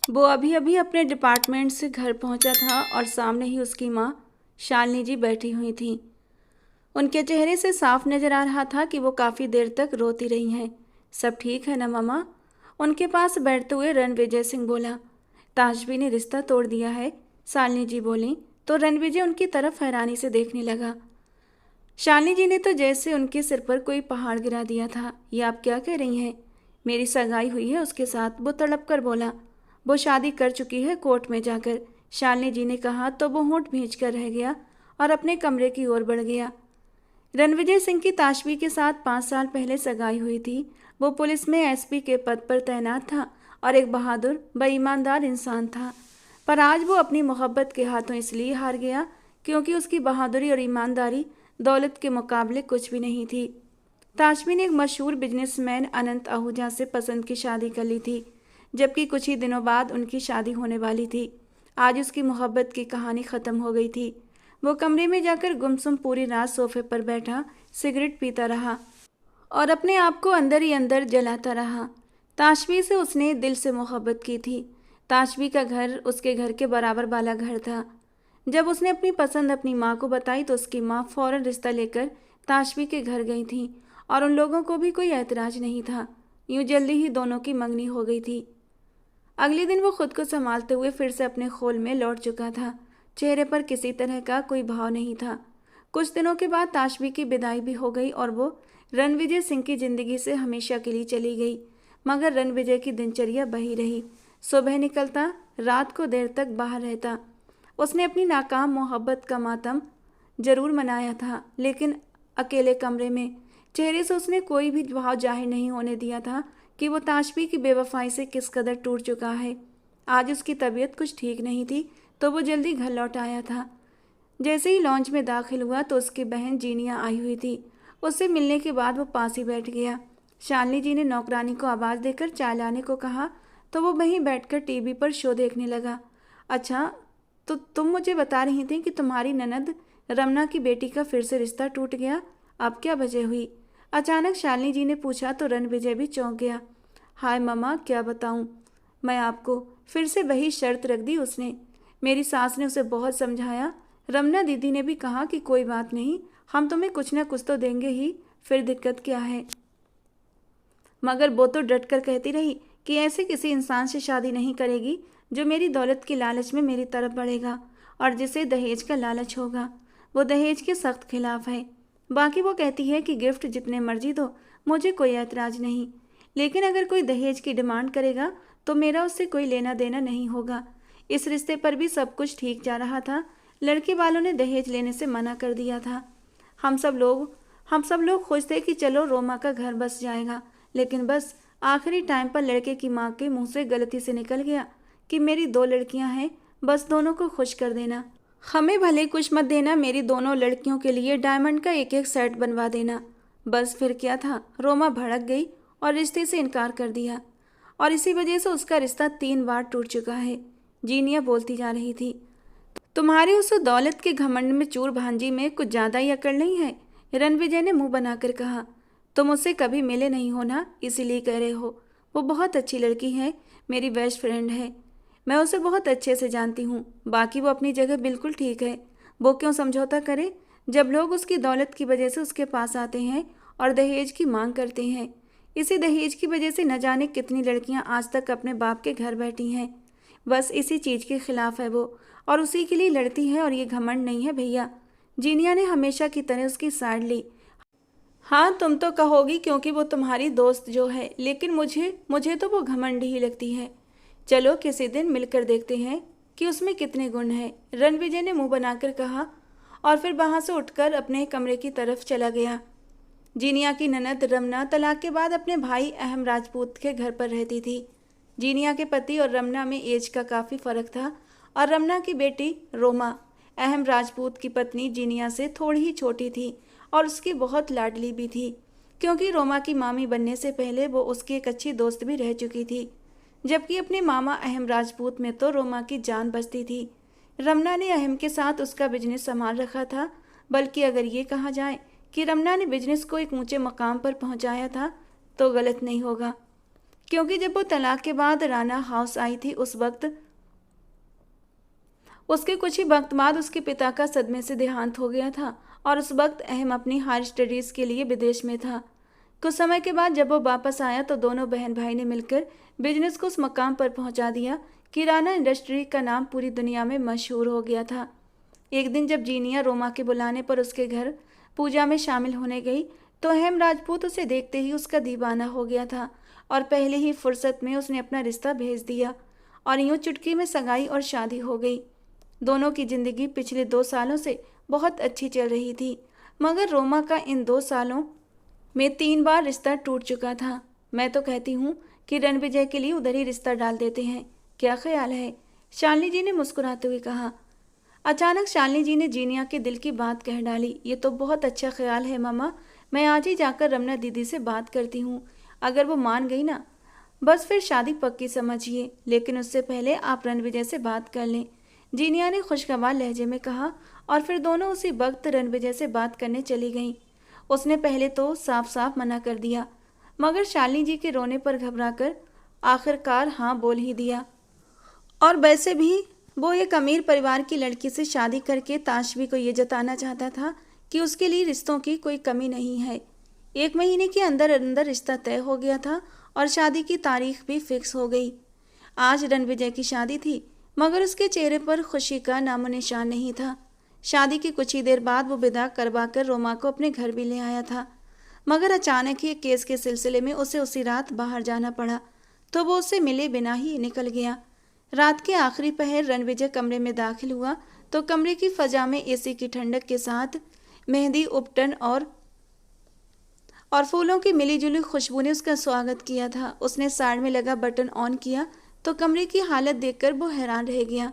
वो अभी अभी अपने डिपार्टमेंट से घर पहुंचा था और सामने ही उसकी माँ शालिनी जी बैठी हुई थी। उनके चेहरे से साफ नजर आ रहा था कि वो काफ़ी देर तक रोती रही हैं। सब ठीक है ना मामा? उनके पास बैठते हुए रणविजय सिंह बोला। ताशबी ने रिश्ता तोड़ दिया है, शालिनी जी बोली तो रणविजय उनकी तरफ हैरानी से देखने लगा। शालिनी जी ने तो जैसे उनके सिर पर कोई पहाड़ गिरा दिया था। ये आप क्या कह रही हैं? मेरी सगाई हुई है उसके साथ, वो तड़प कर बोला। वो शादी कर चुकी है कोर्ट में जाकर, शालिनी जी ने कहा तो वो होंठ भींच कर रह गया और अपने कमरे की ओर बढ़ गया। रणविजय सिंह की ताशबी के साथ 5 साल पहले सगाई हुई थी। वो पुलिस में एसपी के पद पर तैनात था और एक बहादुर बेईमानदार इंसान था। पर आज वो अपनी मोहब्बत के हाथों इसलिए हार गया क्योंकि उसकी बहादुरी और ईमानदारी दौलत के मुकाबले कुछ भी नहीं थी। ताशबी ने एक मशहूर बिजनेसमैन अनंत आहूजा से पसंद की शादी कर ली थी, जबकि कुछ ही दिनों बाद उनकी शादी होने वाली थी। आज उसकी मोहब्बत की कहानी ख़त्म हो गई थी। वो कमरे में जाकर गुमसुम पूरी रात सोफे पर बैठा सिगरेट पीता रहा और अपने आप को अंदर ही अंदर जलाता रहा। ताशबी से उसने दिल से मोहब्बत की थी। ताशबी का घर उसके घर के बराबर वाला घर था। जब उसने अपनी पसंद अपनी माँ को बताई तो उसकी माँ फौरन रिश्ता लेकर ताशबी के घर गई थी और उन लोगों को भी कोई ऐतराज नहीं था। यूं जल्दी ही दोनों की मंगनी हो गई थी। अगले दिन वो खुद को संभालते हुए फिर से अपने खोल में लौट चुका था। चेहरे पर किसी तरह का कोई भाव नहीं था। कुछ दिनों के बाद ताशबी की विदाई भी हो गई और वो रणविजय सिंह की जिंदगी से हमेशा के लिए चली गई। मगर रणविजय की दिनचर्या बही रही। सुबह निकलता, रात को देर तक बाहर रहता। उसने अपनी नाकाम मोहब्बत का मातम जरूर मनाया था, लेकिन अकेले कमरे में। चेहरे से उसने कोई भी भाव जाहिर नहीं होने दिया था कि वो ताशबी की बेवफाई से किस कदर टूट चुका है। आज उसकी तबीयत कुछ ठीक नहीं थी तो वो जल्दी घर लौट आया था। जैसे ही लॉन्च में दाखिल हुआ तो उसकी बहन जीनिया आई हुई थी। उससे मिलने के बाद वो पास ही बैठ गया। शालिनी जी ने नौकरानी को आवाज़ देकर चाय लाने को कहा तो वो वहीं बैठकर टीवी पर शो देखने लगा। अच्छा, तो तुम मुझे बता रही थी कि तुम्हारी ननद रमना की बेटी का फिर से रिश्ता टूट गया। अब क्या वजह हुई? अचानक शालिनी जी ने पूछा तो रणविजय भी चौंक गया। हाय मम्मा, क्या बताऊं मैं आपको? फिर से वही शर्त रख दी उसने। मेरी सास ने उसे बहुत समझाया। रमना दीदी ने भी कहा कि कोई बात नहीं, हम तुम्हें कुछ ना कुछ तो देंगे ही, फिर दिक्कत क्या है। मगर वो तो डट कर कहती रही कि ऐसे किसी इंसान से शादी नहीं करेगी जो मेरी दौलत की लालच में मेरी तरफ बढ़ेगा और जिसे दहेज का लालच होगा। वो दहेज के सख्त खिलाफ है। बाकी वो कहती है कि गिफ्ट जितने मर्जी दो, मुझे कोई ऐतराज नहीं, लेकिन अगर कोई दहेज की डिमांड करेगा तो मेरा उससे कोई लेना देना नहीं होगा। इस रिश्ते पर भी सब कुछ ठीक जा रहा था। लड़के वालों ने दहेज लेने से मना कर दिया था। हम सब लोग खुश थे कि चलो रोमा का घर बस जाएगा, लेकिन बस आखिरी टाइम पर लड़के की माँ के मुंह से गलती से निकल गया कि मेरी 2 लड़कियां हैं, बस दोनों को खुश कर देना। हमें भले कुछ मत देना, मेरी दोनों लड़कियों के लिए डायमंड का एक एक सेट बनवा देना। बस फिर क्या था, रोमा भड़क गई और रिश्ते से इनकार कर दिया और इसी वजह से उसका रिश्ता 3 बार टूट चुका है। जीनिया बोलती जा रही थी। तुम्हारी उस दौलत के घमंड में चूर भांजी में कुछ ज़्यादा ही अकड़ नहीं है, रणविजय ने मुंह बनाकर कहा। तुम उससे कभी मिले नहीं हो ना, इसीलिए कह रहे हो। वो बहुत अच्छी लड़की है, मेरी बेस्ट फ्रेंड है। मैं उसे बहुत अच्छे से जानती हूँ। बाकी वो अपनी जगह बिल्कुल ठीक है। वो क्यों समझौता करे जब लोग उसकी दौलत की वजह से उसके पास आते हैं और दहेज की मांग करते हैं। इसी दहेज की वजह से न जाने कितनी लड़कियां आज तक अपने बाप के घर बैठी हैं। बस इसी चीज़ के खिलाफ है वो और उसी के लिए लड़ती है, और ये घमंड नहीं है भैया। जीनिया ने हमेशा की तरह उसकी साइड ली। हाँ, तुम तो कहोगी क्योंकि वो तुम्हारी दोस्त जो है, लेकिन मुझे मुझे तो वो घमंड ही लगती है। चलो किसी दिन मिलकर देखते हैं कि उसमें कितने गुण हैं, रणविजय ने मुंह बनाकर कहा और फिर वहां से उठकर अपने कमरे की तरफ चला गया। जीनिया की ननद रमना तलाक के बाद अपने भाई अहम राजपूत के घर पर रहती थी। जीनिया के पति और रमना में एज का काफ़ी फ़र्क था और रमना की बेटी रोमा अहम राजपूत की पत्नी जीनिया से थोड़ी ही छोटी थी और उसकी बहुत लाडली भी थी, क्योंकि रोमा की मामी बनने से पहले वो उसकी एक अच्छी दोस्त भी रह चुकी थी। जबकि अपने मामा अहम राजपूत में तो रोमा की जान बचती थी। रमना ने अहम के साथ उसका बिजनेस संभाल रखा था, बल्कि अगर ये कहा जाए कि रमना ने बिजनेस को एक ऊंचे मकाम पर पहुंचाया था तो गलत नहीं होगा, क्योंकि जब वो तलाक के बाद राना हाउस आई थी उस वक्त उसके कुछ ही वक्त बाद उसके पिता का सदमे से देहांत हो गया था और उस वक्त अहम अपनी हायर स्टडीज़ के लिए विदेश में था। कुछ समय के बाद जब वो वापस आया तो दोनों बहन भाई ने मिलकर बिजनेस को उस मकाम पर पहुंचा दिया कि राना इंडस्ट्री का नाम पूरी दुनिया में मशहूर हो गया था। एक दिन जब जीनिया रोमा के बुलाने पर उसके घर पूजा में शामिल होने गई तो अहम राजपूत उसे देखते ही उसका दीवाना हो गया था और पहले ही फुर्सत में उसने अपना रिश्ता भेज दिया और यूं चुटकी में सगाई और शादी हो गई। दोनों की जिंदगी पिछले 2 सालों से बहुत अच्छी चल रही थी, मगर रोमा का इन 2 सालों में 3 बार रिश्ता टूट चुका था। मैं तो कहती हूँ कि रणविजय के लिए उधर ही रिश्ता डाल देते हैं, क्या ख्याल है? शालिनी जी ने मुस्कुराते हुए कहा। अचानक शालिनी जी ने जीनिया के दिल की बात कह डाली। ये तो बहुत अच्छा ख्याल है मामा, मैं आज ही जाकर रमना दीदी से बात करती हूँ। अगर वो मान गई ना, बस फिर शादी पक्की समझिए, लेकिन उससे पहले आप रणविजय से बात कर लें, जीनिया ने खुशगवार लहजे में कहा। और फिर दोनों उसी वक्त रणविजय से बात करने चली गईं। उसने पहले तो साफ साफ मना कर दिया, मगर शालिनी जी के रोने पर घबराकर आखिरकार हाँ बोल ही दिया। और वैसे भी वो एक अमीर परिवार की लड़की से शादी करके ताशवी को ये जताना चाहता था कि उसके लिए रिश्तों की कोई कमी नहीं है। 1 महीने के अंदर अंदर रिश्ता तय हो गया था और शादी की तारीख भी फिक्स हो गई। आज रणविजय की शादी थी, मगर उसके चेहरे पर खुशी का नामो निशान नहीं था। शादी की कुछ ही देर बाद वो विदा करवाकर रोमा को अपने घर भी ले आया था, मगर अचानक ही केस के सिलसिले में उसे उसी रात बाहर जाना पड़ा, तो वो उससे मिले बिना ही निकल गया। रात के आखिरी पहर रणविजय कमरे में दाखिल हुआ तो कमरे की फजा में एसी की ठंडक के साथ मेहंदी उपटन और फूलों की मिलीजुली खुशबू ने उसका स्वागत किया था। उसने साइड में लगा बटन ऑन किया तो कमरे की हालत देखकर वो हैरान रह गया।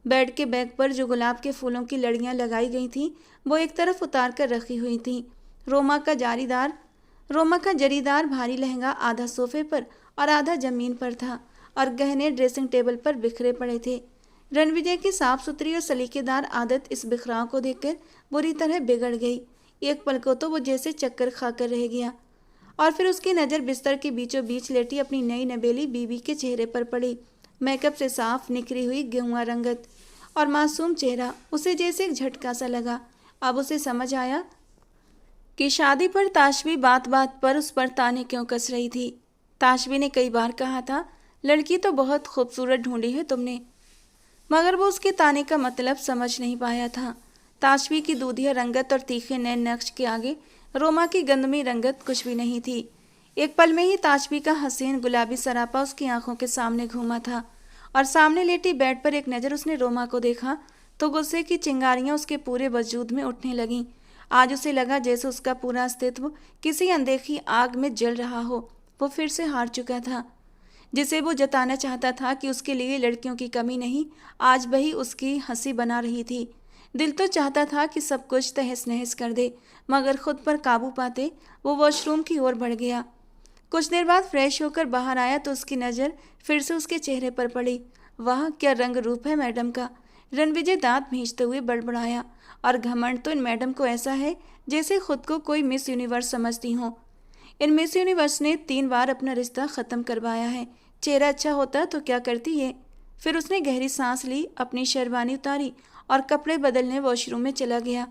बेड के बैग पर जो गुलाब के फूलों की लड़ियां लगाई गई थीं, वो एक तरफ उतार कर रखी हुई थीं। रोमा का जरीदार भारी लहंगा आधा सोफे पर और आधा जमीन पर था और गहने ड्रेसिंग टेबल पर बिखरे पड़े थे। रणविजय की साफ सुथरी और सलीकेदार आदत इस बिखराव को देखकर बुरी तरह बिगड़ गई। एक पल को तो वो जैसे चक्कर खाकर रह गया और फिर उसकी नज़र बिस्तर के बीचों बीच लेटी अपनी नई नबेली बीवी के चेहरे पर पड़ी। मेकअप से साफ निखरी हुई गेहुआ रंगत और मासूम चेहरा उसे जैसे एक झटका सा लगा। अब उसे समझ आया कि शादी पर ताशवी बात बात पर उस पर ताने क्यों कस रही थी। ताशवी ने कई बार कहा था, लड़की तो बहुत खूबसूरत ढूंढी है तुमने, मगर वो उसके ताने का मतलब समझ नहीं पाया था। ताशवी की दूधिया रंगत और तीखे नए नक्श के आगे रोमा की गंदमी रंगत कुछ भी नहीं थी। एक पल में ही ताशवी का हसीन गुलाबी सरापा उसकी आंखों के सामने घूमा था और सामने लेटी बेड पर एक नज़र उसने रोमा को देखा तो गुस्से की चिंगारियां उसके पूरे वजूद में उठने लगीं। आज उसे लगा जैसे उसका पूरा अस्तित्व किसी अनदेखी आग में जल रहा हो। वो फिर से हार चुका था। जिसे वो जताना चाहता था कि उसके लिए लड़कियों की कमी नहीं, आज वही उसकी हंसी बना रही थी। दिल तो चाहता था कि सब कुछ तहस नहस कर दे, मगर खुद पर काबू पाते वो वॉशरूम की ओर बढ़ गया। कुछ देर बाद फ्रेश होकर बाहर आया तो उसकी नज़र फिर से उसके चेहरे पर पड़ी। वाह, क्या रंग रूप है मैडम का। रणविजय दांत भींचते हुए बड़बड़ाया। और घमंड तो इन मैडम को ऐसा है जैसे खुद को कोई मिस यूनिवर्स समझती हो। इन मिस यूनिवर्स ने 3 बार अपना रिश्ता ख़त्म करवाया है। चेहरा अच्छा होता तो क्या करती ये। फिर उसने गहरी सांस ली, अपनी शेरवानी उतारी और कपड़े बदलने वॉशरूम में चला गया।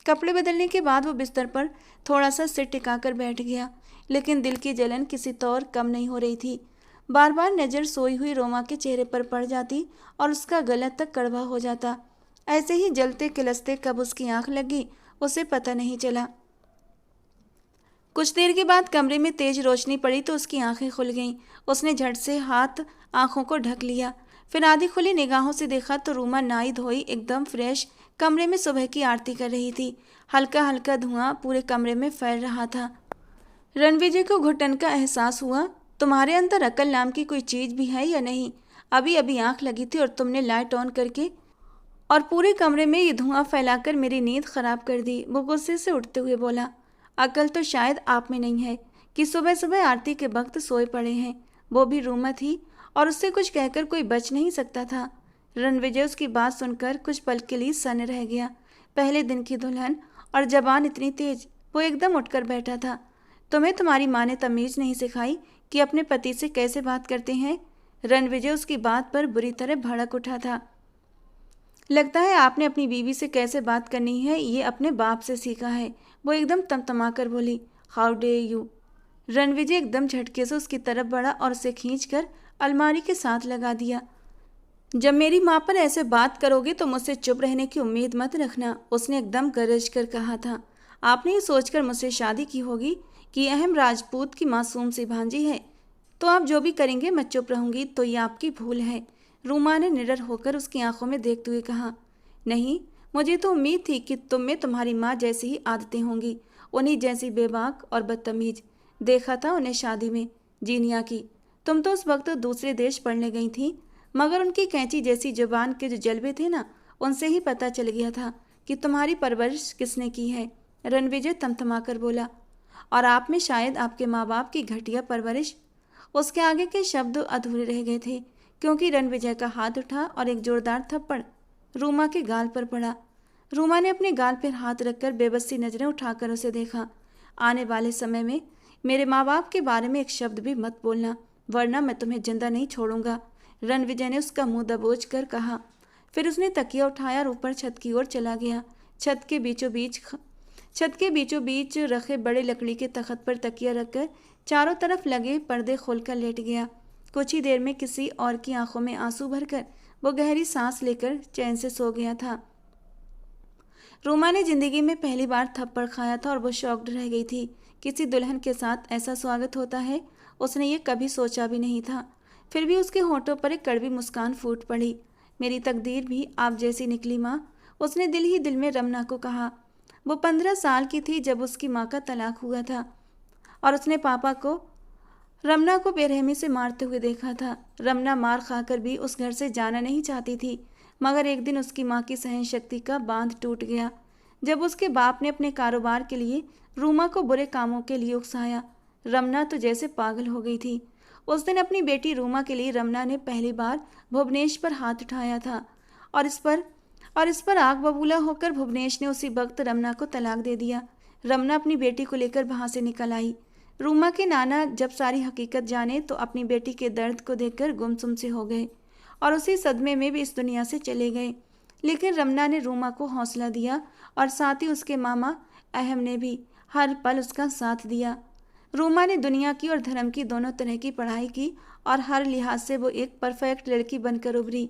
कपड़े बदलने के बाद वो बिस्तर पर थोड़ा सा सिर टिकाकर बैठ गया, लेकिन दिल की जलन किसी तौर कम नहीं हो रही थी। बार बार नज़र सोई हुई रोमा के चेहरे पर पड़ जाती और उसका गला तक कड़वा हो जाता। ऐसे ही जलते किलसते कब उसकी आंख लगी उसे पता नहीं चला। कुछ देर के बाद कमरे में तेज रोशनी पड़ी तो उसकी आंखें खुल गईं। उसने झट से हाथ आंखों को ढक लिया, फिर आधी खुली निगाहों से देखा तो रूमा नहाई धोई एकदम फ्रेश कमरे में सुबह की आरती कर रही थी। हल्का हल्का धुआं पूरे कमरे में फैल रहा था। रणविजय को घुटन का एहसास हुआ। तुम्हारे अंदर अकल नाम की कोई चीज़ भी है या नहीं? अभी अभी आंख लगी थी और तुमने लाइट ऑन करके और पूरे कमरे में ये धुआं फैलाकर मेरी नींद खराब कर दी। वो गुस्से से उठते हुए बोला, अकल तो शायद आप में नहीं है कि सुबह सुबह आरती के वक्त सोए पड़े हैं। वो भी रूमा थी और उससे कुछ कहकर कोई बच नहीं सकता था। रणविजय उसकी बात सुनकर कुछ पल के लिए सन्न रह गया। पहले दिन की दुल्हन और जबान इतनी तेज। वो एकदम उठकर बैठा था। तुम्हें तुम्हारी माँ ने तमीज़ नहीं सिखाई कि अपने पति से कैसे बात करते हैं। रणविजय उसकी बात पर बुरी तरह भड़क उठा था। लगता है आपने अपनी बीवी से कैसे बात करनी है ये अपने बाप से सीखा है। वो एकदम तमतमाकर बोली, हाउ डे यू। रणविजय एकदम झटके से उसकी तरफ बढ़ा और उसे खींचकर अलमारी के साथ लगा दिया। जब मेरी माँ पर ऐसे बात करोगे तो मुझसे चुप रहने की उम्मीद मत रखना, उसने एकदम गरज कर कहा था। आपने ये सोचकर मुझसे शादी की होगी कि अहम राजपूत की मासूम सी भांजी है, तो आप जो भी करेंगे मैं चुप रहूंगी, तो ये आपकी भूल है। रूमा ने निडर होकर उसकी आंखों में देखते हुए कहा, नहीं, मुझे तो उम्मीद थी कि तुम में तुम्हारी माँ जैसी ही आदतें होंगी, उन्हीं जैसी बेबाक और बदतमीज। देखा था उन्हें शादी में जीनिया की। तुम तो उस वक्त दूसरे देश पढ़ने गई थी, मगर उनकी कैंची जैसी जुबान के जो जलवे थे ना, उनसे ही पता चल गया था कि तुम्हारी परवरिश किसने की है। रणविजय तमतमाकर बोला, और आप में शायद आपके माँ बाप की घटिया परवरिश। उसके आगे के शब्द अधूरे रह गए थे क्योंकि रणविजय का हाथ उठा और एक जोरदार थप्पड़ रूमा के गाल पर पड़ा। रूमा ने अपने गाल पर हाथ रखकर बेबसी नजरें उठाकर उसे देखा। आने वाले समय में मेरे माँ बाप के बारे में एक शब्द भी मत बोलना, वरना मैं तुम्हें जिंदा नहीं छोड़ूंगा, रणविजय ने उसका मुंह दबोच कर कहा। फिर उसने तकिया उठाया और ऊपर छत की ओर चला गया। छत के बीचों बीच रखे बड़े लकड़ी के तख्त पर तकिया रखकर चारों तरफ लगे पर्दे खोलकर लेट गया। कुछ ही देर में किसी और की आंखों में आंसू भरकर वो गहरी सांस लेकर चैन से सो गया था। रूमा ने जिंदगी में पहली बार थप्पड़ खाया था और वो शॉक्ड रह गई थी। किसी दुल्हन के साथ ऐसा स्वागत होता है, उसने ये कभी सोचा भी नहीं था। फिर भी उसके होठों पर एक कड़वी मुस्कान फूट पड़ी। मेरी तकदीर भी आप जैसी निकली माँ, उसने दिल ही दिल में रमना को कहा। वो 15 साल की थी जब उसकी माँ का तलाक हुआ था और उसने पापा को रमना को बेरहमी से मारते हुए देखा था। रमना मार खाकर भी उस घर से जाना नहीं चाहती थी, मगर एक दिन उसकी माँ की सहन शक्ति का बांध टूट गया जब उसके बाप ने अपने कारोबार के लिए रूमा को बुरे कामों के लिए उकसाया। रमना तो जैसे पागल हो गई थी। उस दिन अपनी बेटी रूमा के लिए रमना ने पहली बार भुवनेश पर हाथ उठाया था और इस पर आग बबूला होकर भुवनेश ने उसी वक्त रमना को तलाक दे दिया। रमना अपनी बेटी को लेकर वहां से निकल आई। रूमा के नाना जब सारी हकीकत जाने तो अपनी बेटी के दर्द को देखकर गुमसुम से हो गए और उसी सदमे में भी इस दुनिया से चले गए। लेकिन रमना ने रूमा को हौसला दिया और साथ ही उसके मामा अहम ने भी हर पल उसका साथ दिया। रूमा ने दुनिया की और धर्म की दोनों तरह की पढ़ाई की और हर लिहाज से वो एक परफेक्ट लड़की बनकर उभरी।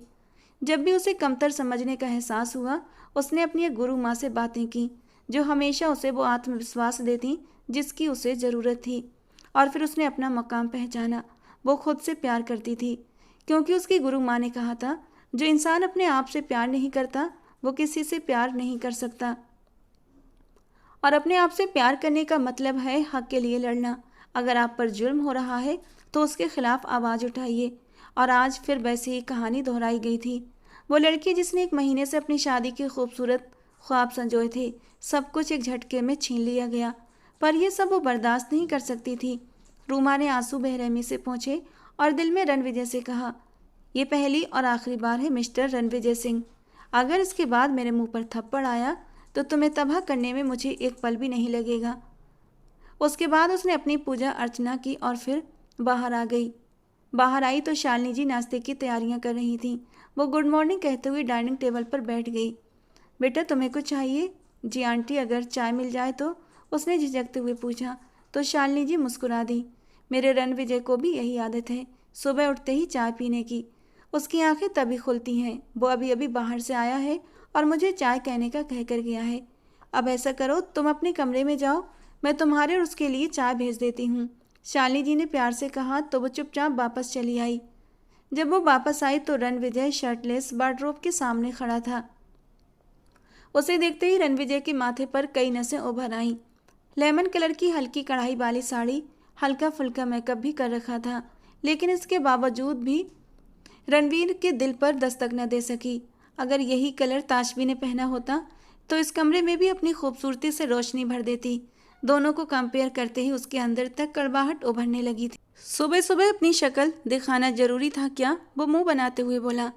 जब भी उसे कमतर समझने का एहसास हुआ, उसने अपनी एक गुरु माँ से बातें की जो हमेशा उसे वो आत्मविश्वास देती जिसकी उसे ज़रूरत थी। और फिर उसने अपना मकाम पहचाना। वो खुद से प्यार करती थी क्योंकि उसकी गुरु माँ ने कहा था, जो इंसान अपने आप से प्यार नहीं करता वो किसी से प्यार नहीं कर सकता। और अपने आप से प्यार करने का मतलब है हक के लिए लड़ना। अगर आप पर जुल्म हो रहा है तो उसके खिलाफ आवाज़ उठाइए। और आज फिर वैसी ही कहानी दोहराई गई थी। वो लड़की जिसने 1 महीने से अपनी शादी के खूबसूरत ख्वाब संजोए थे, सब कुछ एक झटके में छीन लिया गया। पर यह सब वो बर्दाश्त नहीं कर सकती थी। रूमा ने आंसू बेरहमी से पोंछे और दिल में रणविजय से कहा, ये पहली और आखिरी बार है मिस्टर रणविजय सिंह। अगर इसके बाद मेरे मुंह पर थप्पड़ आया तो तुम्हें तबाह करने में मुझे एक पल भी नहीं लगेगा। उसके बाद उसने अपनी पूजा अर्चना की और फिर बाहर आ गई। बाहर आई तो शालिनी जी नाश्ते की तैयारियां कर रही थीं। वो गुड मॉर्निंग कहते हुए डाइनिंग टेबल पर बैठ गई। बेटा तुम्हें कुछ चाहिए? जी आंटी, अगर चाय मिल जाए तो, उसने झिझकते हुए पूछा। तो शालिनी जी मुस्कुरा दी। मेरे रणविजय को भी यही आदत है, सुबह उठते ही चाय पीने की। उसकी आंखें तभी खुलती हैं। वो अभी अभी बाहर से आया है और मुझे चाय कहने का कहकर गया है। अब ऐसा करो, तुम अपने कमरे में जाओ, मैं तुम्हारे और उसके लिए चाय भेज देती हूँ, शालिनी जी ने प्यार से कहा। तो वो चुपचाप वापस चली आई। जब वो वापस आई तो रणविजय शर्टलेस वार्डरोब के सामने खड़ा था। उसे देखते ही रणविजय के माथे पर कई नसें उभर आईं। लेमन कलर की हल्की कढ़ाई वाली साड़ी, हल्का फुल्का मेकअप भी कर रखा था, लेकिन इसके बावजूद भी रणवीर के दिल पर दस्तक न दे सकी। अगर यही कलर ताशबी ने पहना होता तो इस कमरे में भी अपनी खूबसूरती से रोशनी भर देती। दोनों को कंपेयर करते ही उसके अंदर तक कड़वाहट उभरने लगी थी। सुबह सुबह अपनी शक्ल दिखाना जरूरी था क्या? वो मुंह बनाते हुए बोला।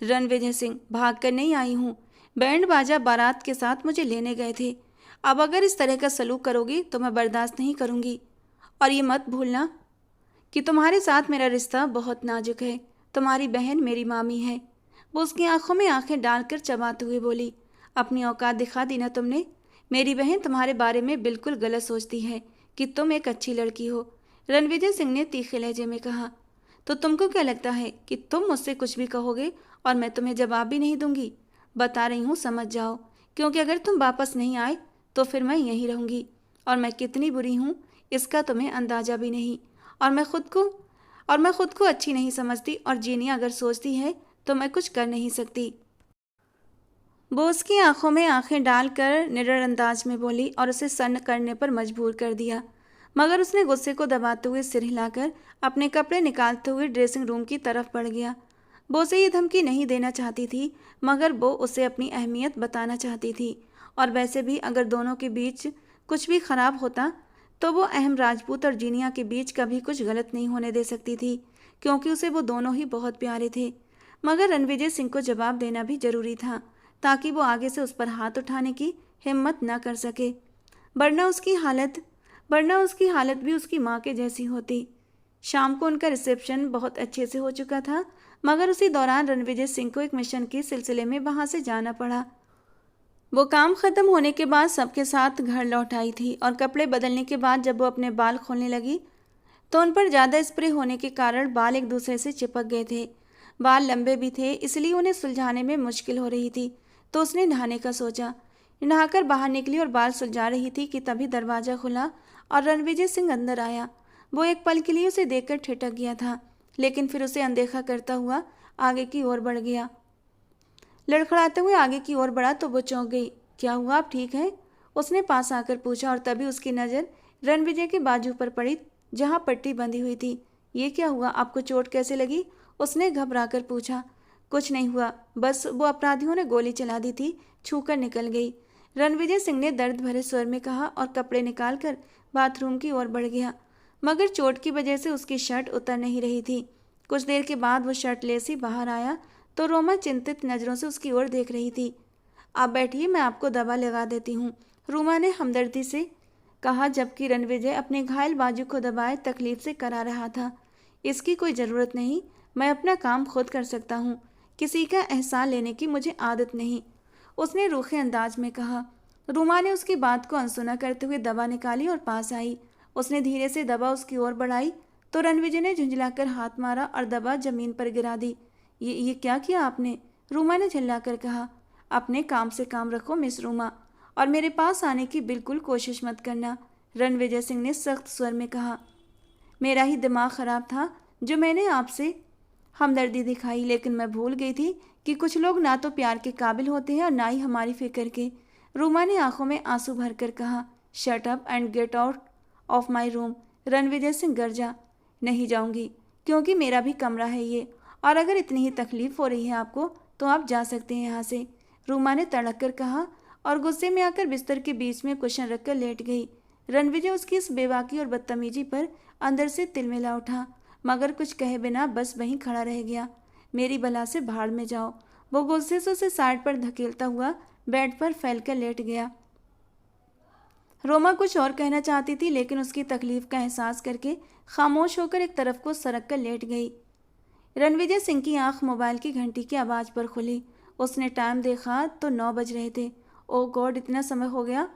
रणविजय सिंह, भाग कर नहीं आई हूँ, बैंड बाजा बारात के साथ मुझे लेने गए थे। अब अगर इस तरह का सलूक करोगी तो मैं बर्दाश्त नहीं करूँगी। और ये मत भूलना कि तुम्हारे साथ मेरा रिश्ता बहुत नाजुक है। तुम्हारी बहन मेरी मामी है। वो उसकी आंखों में आंखें डालकर चबाते हुए बोली, अपनी औकात दिखा दी ना तुमने। मेरी बहन तुम्हारे बारे में बिल्कुल गलत सोचती है कि तुम एक अच्छी लड़की हो। रणविजय सिंह ने तीखे लहजे में कहा। तो तुमको क्या लगता है कि तुम मुझसे कुछ भी कहोगे और मैं तुम्हें जवाब भी नहीं दूंगी? बता रही हूँ, समझ जाओ, क्योंकि अगर तुम वापस नहीं आए तो फिर मैं यहीं रहूंगी। और मैं कितनी बुरी हूँ इसका तुम्हें अंदाजा भी नहीं। और मैं खुद को अच्छी नहीं समझती, और जीनिया अगर सोचती है तो मैं कुछ कर नहीं सकती। वो उसकी आंखों में आंखें डालकर निडर अंदाज में बोली और उसे सन्न करने पर मजबूर कर दिया। मगर उसने गुस्से को दबाते हुए सिर हिलाकर अपने कपड़े निकालते हुए ड्रेसिंग रूम की तरफ बढ़ गया। वो उसे ये धमकी नहीं देना चाहती थी, मगर वो उसे अपनी अहमियत बताना चाहती थी। और वैसे भी अगर दोनों के बीच कुछ भी खराब होता तो वो अहम राजपूत और जीनिया के बीच कभी कुछ गलत नहीं होने दे सकती थी, क्योंकि उसे वो दोनों ही बहुत प्यारे थे। मगर रणविजय सिंह को जवाब देना भी जरूरी था, ताकि वो आगे से उस पर हाथ उठाने की हिम्मत न कर सके, वरना उसकी हालत भी उसकी माँ के जैसी होती। शाम को उनका रिसेप्शन बहुत अच्छे से हो चुका था, मगर उसी दौरान रणविजय सिंह को एक मिशन के सिलसिले में वहां से जाना पड़ा। वो काम खत्म होने के बाद सबके साथ घर लौट आई थी, और कपड़े बदलने के बाद जब वो अपने बाल खोलने लगी तो उन पर ज़्यादा स्प्रे होने के कारण बाल एक दूसरे से चिपक गए थे। बाल लंबे भी थे, इसलिए उन्हें सुलझाने में मुश्किल हो रही थी। तो उसने नहाने का सोचा। नहाकर बाहर निकली और बाल सुलझा रही थी कि तभी दरवाज़ा खुला और रणविजय सिंह अंदर आया। वो एक पल के लिए उसे देखकर ठिठक गया था, लेकिन फिर उसे अनदेखा करता हुआ आगे की ओर बढ़ गया। लड़खड़ाते हुए आगे की ओर बढ़ा तो वो चौंक गई। क्या हुआ, आप ठीक हैं? उसने पास आकर पूछा, और तभी उसकी नज़र रणविजय के बाजू पर पड़ी जहाँ पट्टी बंधी हुई थी। ये क्या हुआ, आपको चोट कैसे लगी? उसने घबराकर पूछा। कुछ नहीं हुआ, बस वो अपराधियों ने गोली चला दी थी, छूकर निकल गई, रणविजय सिंह ने दर्द भरे स्वर में कहा और कपड़े निकालकर बाथरूम की ओर बढ़ गया। मगर चोट की वजह से उसकी शर्ट उतर नहीं रही थी। कुछ देर के बाद वो शर्टलेस ही बाहर आया तो रोमा चिंतित नज़रों से उसकी ओर देख रही थी। आप बैठिए, मैं आपको दवा लगा देती हूँ, रोमा ने हमदर्दी से कहा, जबकि रणविजय अपने घायल बाजू को दबाए तकलीफ से करा रहा था। इसकी कोई ज़रूरत नहीं, मैं अपना काम खुद कर सकता हूँ, किसी का एहसान लेने की मुझे आदत नहीं, उसने रूखे अंदाज में कहा। रूमा ने उसकी बात को अनसुना करते हुए दवा निकाली और पास आई। उसने धीरे से दवा उसकी ओर बढ़ाई तो रणविजय ने झुंझलाकर हाथ मारा और दवा जमीन पर गिरा दी। ये क्या किया आपने? रूमा ने चिल्लाकर कहा। अपने काम से काम रखो मिस रूमा, और मेरे पास आने की बिल्कुल कोशिश मत करना, रणविजय सिंह ने सख्त स्वर में कहा। मेरा ही दिमाग खराब था जो मैंने आपसे हमदर्दी दिखाई, लेकिन मैं भूल गई थी कि कुछ लोग ना तो प्यार के काबिल होते हैं और ना ही हमारी फिक्र के, रूमा ने आंखों में आंसू भरकर कहा। Shut up and get out of my room, Ranvijay Singh गरजा। नहीं जाऊंगी, क्योंकि मेरा भी कमरा है ये, और अगर इतनी ही तकलीफ हो रही है आपको तो आप जा सकते हैं यहाँ से, रूमा ने तड़क कर कहा और गुस्से में आकर बिस्तर के बीच में कुशन रखकर लेट गई। रणविजय उसकी इस बेबाकी और बदतमीजी पर अंदर से तिलमिला उठा, मगर कुछ कहे बिना बस वहीं खड़ा रह गया। मेरी बला से भाड़ में जाओ, वो गुस्से से उसे साइड पर धकेलता हुआ बेड पर फैलकर लेट गया। रोमा कुछ और कहना चाहती थी, लेकिन उसकी तकलीफ का एहसास करके खामोश होकर एक तरफ को सरक कर लेट गई। रणविजय सिंह की आंख मोबाइल की घंटी की आवाज़ पर खुली। उसने टाइम देखा तो 9 बज रहे थे। ओ गॉड, इतना समय हो गया,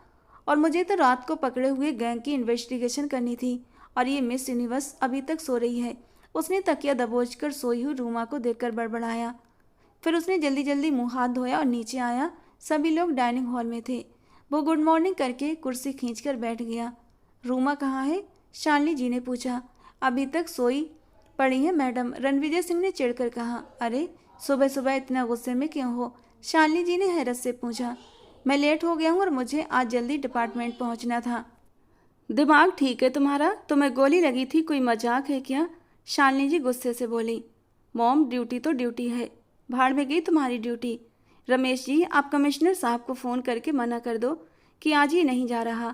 और मुझे तो रात को पकड़े हुए गैंग की इन्वेस्टिगेशन करनी थी, और ये मिस यूनिवर्स अभी तक सो रही है। उसने तकिया दबोचकर सोई हुई रूमा को देखकर बड़बड़ाया। फिर उसने जल्दी जल्दी मुंह हाथ धोया और नीचे आया। सभी लोग डाइनिंग हॉल में थे। वो गुड मॉर्निंग करके कुर्सी खींचकर बैठ गया। रूमा कहाँ है? शालिनी जी ने पूछा। अभी तक सोई पड़ी है मैडम, रणविजय सिंह ने चिढ़कर कहा। अरे, सुबह सुबह इतना गुस्से में क्यों हो? शालिनी जी ने हैरत से पूछा। मैं लेट हो गया हूँ और मुझे आज जल्दी डिपार्टमेंट पहुँचना था। दिमाग ठीक है तुम्हारा? तुम्हें गोली लगी थी, कोई मजाक है क्या? शालिनी जी गुस्से से बोली। मॉम, ड्यूटी तो ड्यूटी है, भाड़ में गई तुम्हारी ड्यूटी। रमेश जी, आप कमिश्नर साहब को फ़ोन करके मना कर दो कि आज ही नहीं जा रहा,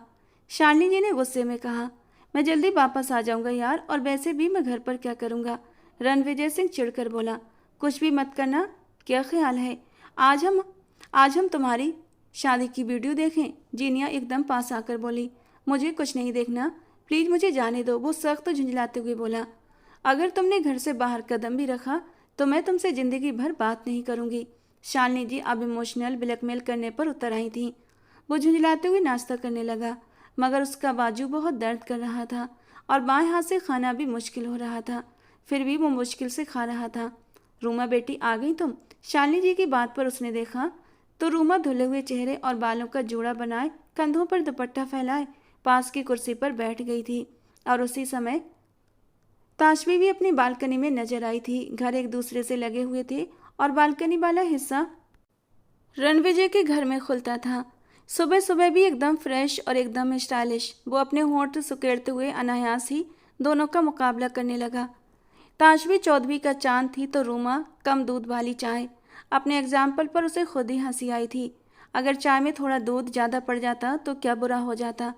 शालिनी जी ने गुस्से में कहा। मैं जल्दी वापस आ जाऊंगा यार, और वैसे भी मैं घर पर क्या करूंगा, रणविजय सिंह चिढ़कर बोला। कुछ भी मत करना, क्या ख्याल है आज हम तुम्हारी शादी की वीडियो देखें? जीनिया एकदम पास आकर बोली। मुझे कुछ नहीं देखना, प्लीज़ मुझे जाने दो, वो सख्त झुंझलाते हुए बोला। अगर तुमने घर से बाहर कदम भी रखा तो मैं तुमसे ज़िंदगी भर बात नहीं करूँगी। शालिनी जी अब इमोशनल ब्लैकमेल करने पर उतर आई थी। वो झुंझलाते हुए नाश्ता करने लगा, मगर उसका बाजू बहुत दर्द कर रहा था और बाएं हाथ से खाना भी मुश्किल हो रहा था। फिर भी वो मुश्किल से खा रहा था। रूमा बेटी, आ गई तुम? शालिनी जी की बात पर उसने देखा तो रूमा धुले हुए चेहरे और बालों का जोड़ा बनाए, कंधों पर दुपट्टा फैलाए पास की कुर्सी पर बैठ गई थी। और उसी समय ताशवी भी अपनी बालकनी में नजर आई थी। घर एक दूसरे से लगे हुए थे और बालकनी वाला हिस्सा रणविजय के घर में खुलता था। सुबह सुबह भी एकदम फ्रेश और एकदम स्टाइलिश वो अपने होंठ सुकेड़ते हुए अनायास ही दोनों का मुकाबला करने लगा। ताशवी चौदहवीं का चांद थी तो रूमा कम दूध वाली चाय। अपने एग्जाम्पल पर उसे खुद ही हंसी आई थी। अगर चाय में थोड़ा दूध ज़्यादा पड़ जाता तो क्या बुरा हो जाता।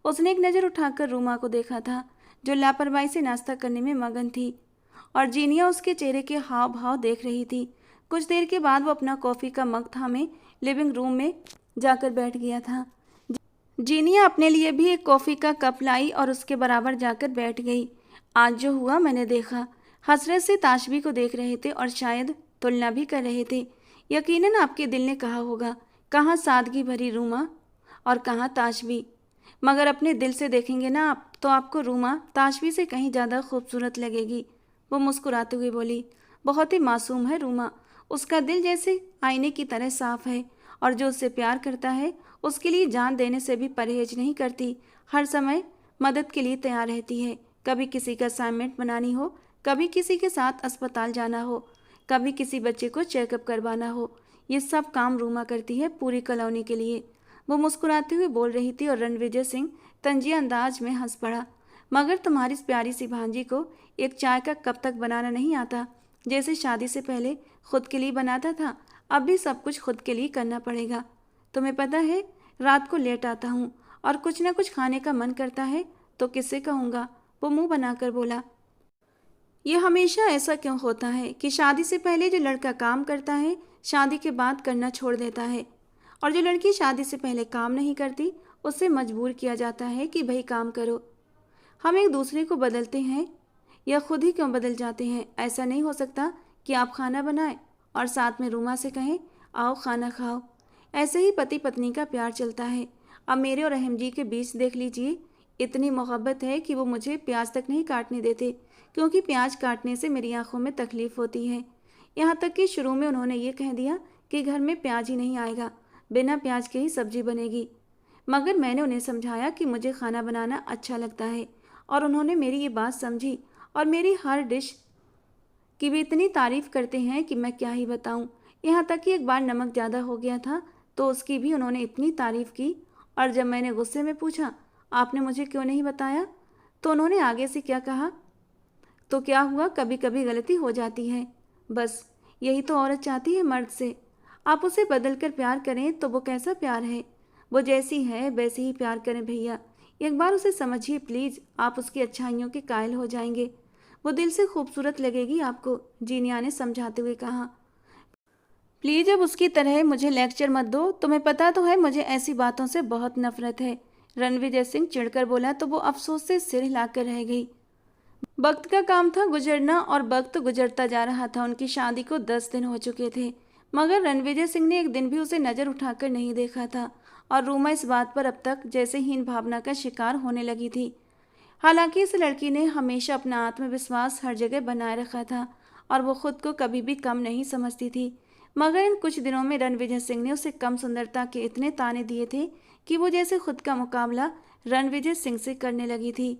उसने एक नज़र उठाकर रूमा को देखा था, जो लापरवाही से नाश्ता करने में मगन थी, और जीनिया उसके चेहरे के हाव भाव देख रही थी। कुछ देर के बाद वो अपना कॉफ़ी का मग थामे लिविंग रूम में जाकर बैठ गया था। जीनिया अपने लिए भी एक कॉफ़ी का कप लाई और उसके बराबर जाकर बैठ गई। आज जो हुआ मैंने देखा। हसरत से ताशवी को देख रहे थे और शायद तुलना भी कर रहे थे। यकीनन आपके दिल ने कहा होगा, कहाँ सादगी भरी रूमा और कहाँ ताशवी। मगर अपने दिल से देखेंगे ना आप, तो आपको रूमा ताशवी से कहीं ज़्यादा खूबसूरत लगेगी। वो मुस्कुराते हुए बोली, बहुत ही मासूम है रूमा। उसका दिल जैसे आईने की तरह साफ है और जो उससे प्यार करता है उसके लिए जान देने से भी परहेज नहीं करती। हर समय मदद के लिए तैयार रहती है। कभी किसी का असाइनमेंट बनानी हो, कभी किसी के साथ अस्पताल जाना हो, कभी किसी बच्चे को चेकअप करवाना हो, ये सब काम रूमा करती है पूरी कॉलोनी के लिए। वो मुस्कुराती हुई बोल रही थी और रणविजय सिंह तंजिया अंदाज में हंस पड़ा। मगर तुम्हारी इस प्यारी सी भांजी को एक चाय का कप तक बनाना नहीं आता, जैसे शादी से पहले खुद के लिए बनाता था। अब भी सब कुछ खुद के लिए करना पड़ेगा। तुम्हें पता है, रात को लेट आता हूँ और कुछ ना कुछ खाने का मन करता है तो किससे कहूँगा। वो मुंह बनाकर बोला, ये हमेशा ऐसा क्यों होता है कि शादी से पहले जो लड़का काम करता है शादी के बाद करना छोड़ देता है, और जो लड़की शादी से पहले काम नहीं करती उससे मजबूर किया जाता है कि भाई काम करो। हम एक दूसरे को बदलते हैं या खुद ही क्यों बदल जाते हैं। ऐसा नहीं हो सकता कि आप खाना बनाएं और साथ में रूमा से कहें आओ खाना खाओ। ऐसे ही पति पत्नी का प्यार चलता है। अब मेरे और अहम जी के बीच देख लीजिए, इतनी मोहब्बत है कि वो मुझे प्याज तक नहीं काटने देते, क्योंकि प्याज काटने से मेरी आंखों में तकलीफ होती है। यहाँ तक कि शुरू में उन्होंने ये कह दिया कि घर में प्याज ही नहीं आएगा, बिना प्याज के ही सब्जी बनेगी। मगर मैंने उन्हें समझाया कि मुझे खाना बनाना अच्छा लगता है और उन्होंने मेरी ये बात समझी और मेरी हर डिश की भी इतनी तारीफ़ करते हैं कि मैं क्या ही बताऊं। यहाँ तक कि एक बार नमक ज़्यादा हो गया था तो उसकी भी उन्होंने इतनी तारीफ़ की, और जब मैंने गुस्से में पूछा आपने मुझे क्यों नहीं बताया, तो उन्होंने आगे से क्या कहा, तो क्या हुआ, कभी कभी गलती हो जाती है। बस यही तो औरत चाहती है मर्द से। आप उसे बदल कर प्यार करें तो वो कैसा प्यार है। वो जैसी है वैसे ही प्यार करें भैया। एक बार उसे समझिए प्लीज़, आप उसकी अच्छाइयों के कायल हो जाएंगे। वो दिल से खूबसूरत लगेगी आपको, जीनिया ने समझाते हुए कहा। प्लीज़ अब उसकी तरह मुझे लेक्चर मत दो, तुम्हें पता तो है मुझे ऐसी बातों से बहुत नफरत है। रणविजय सिंह चिढ़कर बोला तो वो अफसोस से सिर हिलाकर रह गई। वक्त का काम था गुजरना और वक्त गुजरता जा रहा था। उनकी शादी को 10 दिन हो चुके थे, मगर रणविजय सिंह ने एक दिन भी उसे नज़र उठाकर नहीं देखा था, और रूमा इस बात पर अब तक जैसे हीन भावना का शिकार होने लगी थी। हालांकि इस लड़की ने हमेशा अपना आत्मविश्वास हर जगह बनाए रखा था और वो खुद को कभी भी कम नहीं समझती थी। मगर इन कुछ दिनों में रणविजय सिंह ने उसे कम सुंदरता के इतने ताने दिए थे कि वो जैसे खुद का मुकाबला रणविजय सिंह से करने लगी थी।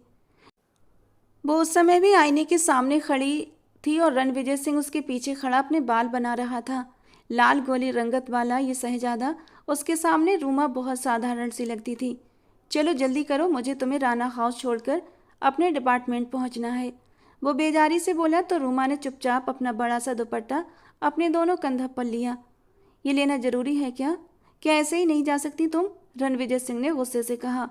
वो उस समय भी आईने के सामने खड़ी थी और रणविजय सिंह उसके पीछे खड़ा अपने बाल बना रहा था। लाल गोली रंगत वाला ये शहजादा उसके सामने रूमा बहुत साधारण सी लगती थी। चलो जल्दी करो, मुझे तुम्हें राना हाउस छोड़कर अपने डिपार्टमेंट पहुंचना है, वो बेजारी से बोला तो रूमा ने चुपचाप अपना बड़ा सा दुपट्टा अपने दोनों कंधों पर लिया। ये लेना जरूरी है क्या? क्या ऐसे ही नहीं जा सकती तुम? रणविजय सिंह ने गुस्से से कहा।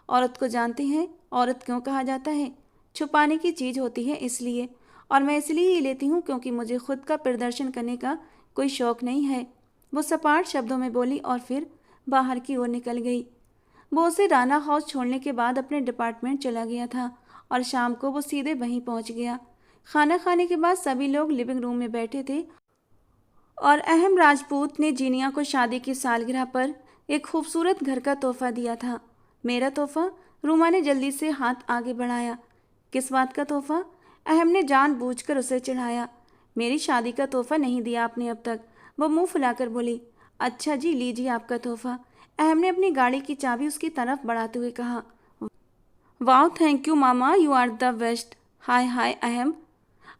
औरत को जानते हैं औरत क्यों कहा जाता है? छुपाने की चीज़ होती है इसलिए, और मैं इसलिए ये लेती हूँ क्योंकि मुझे खुद का प्रदर्शन करने का कोई शौक़ नहीं है, वो सपाट शब्दों में बोली और फिर बाहर की ओर निकल गई। वो उसे राना हाउस छोड़ने के बाद अपने डिपार्टमेंट चला गया था और शाम को वो सीधे वहीं पहुंच गया। खाना खाने के बाद सभी लोग लिविंग रूम में बैठे थे और अहम राजपूत ने जीनिया को शादी की सालगिरह पर एक खूबसूरत घर का तोहफा दिया था। मेरा तोहफा? रूमा ने जल्दी से हाथ आगे बढ़ाया। किस बात का तोहफा? अहम ने जानबूझकर उसे चिढ़ाया। मेरी शादी का तोहफा नहीं दिया आपने अब तक, वो मुंह फुलाकर बोली। अच्छा जी, लीजिए आपका तोहफा। अहम ने अपनी गाड़ी की चाबी उसकी तरफ बढ़ाते हुए कहा। वाह, thank you mama, you are the best. Hi hi ahem,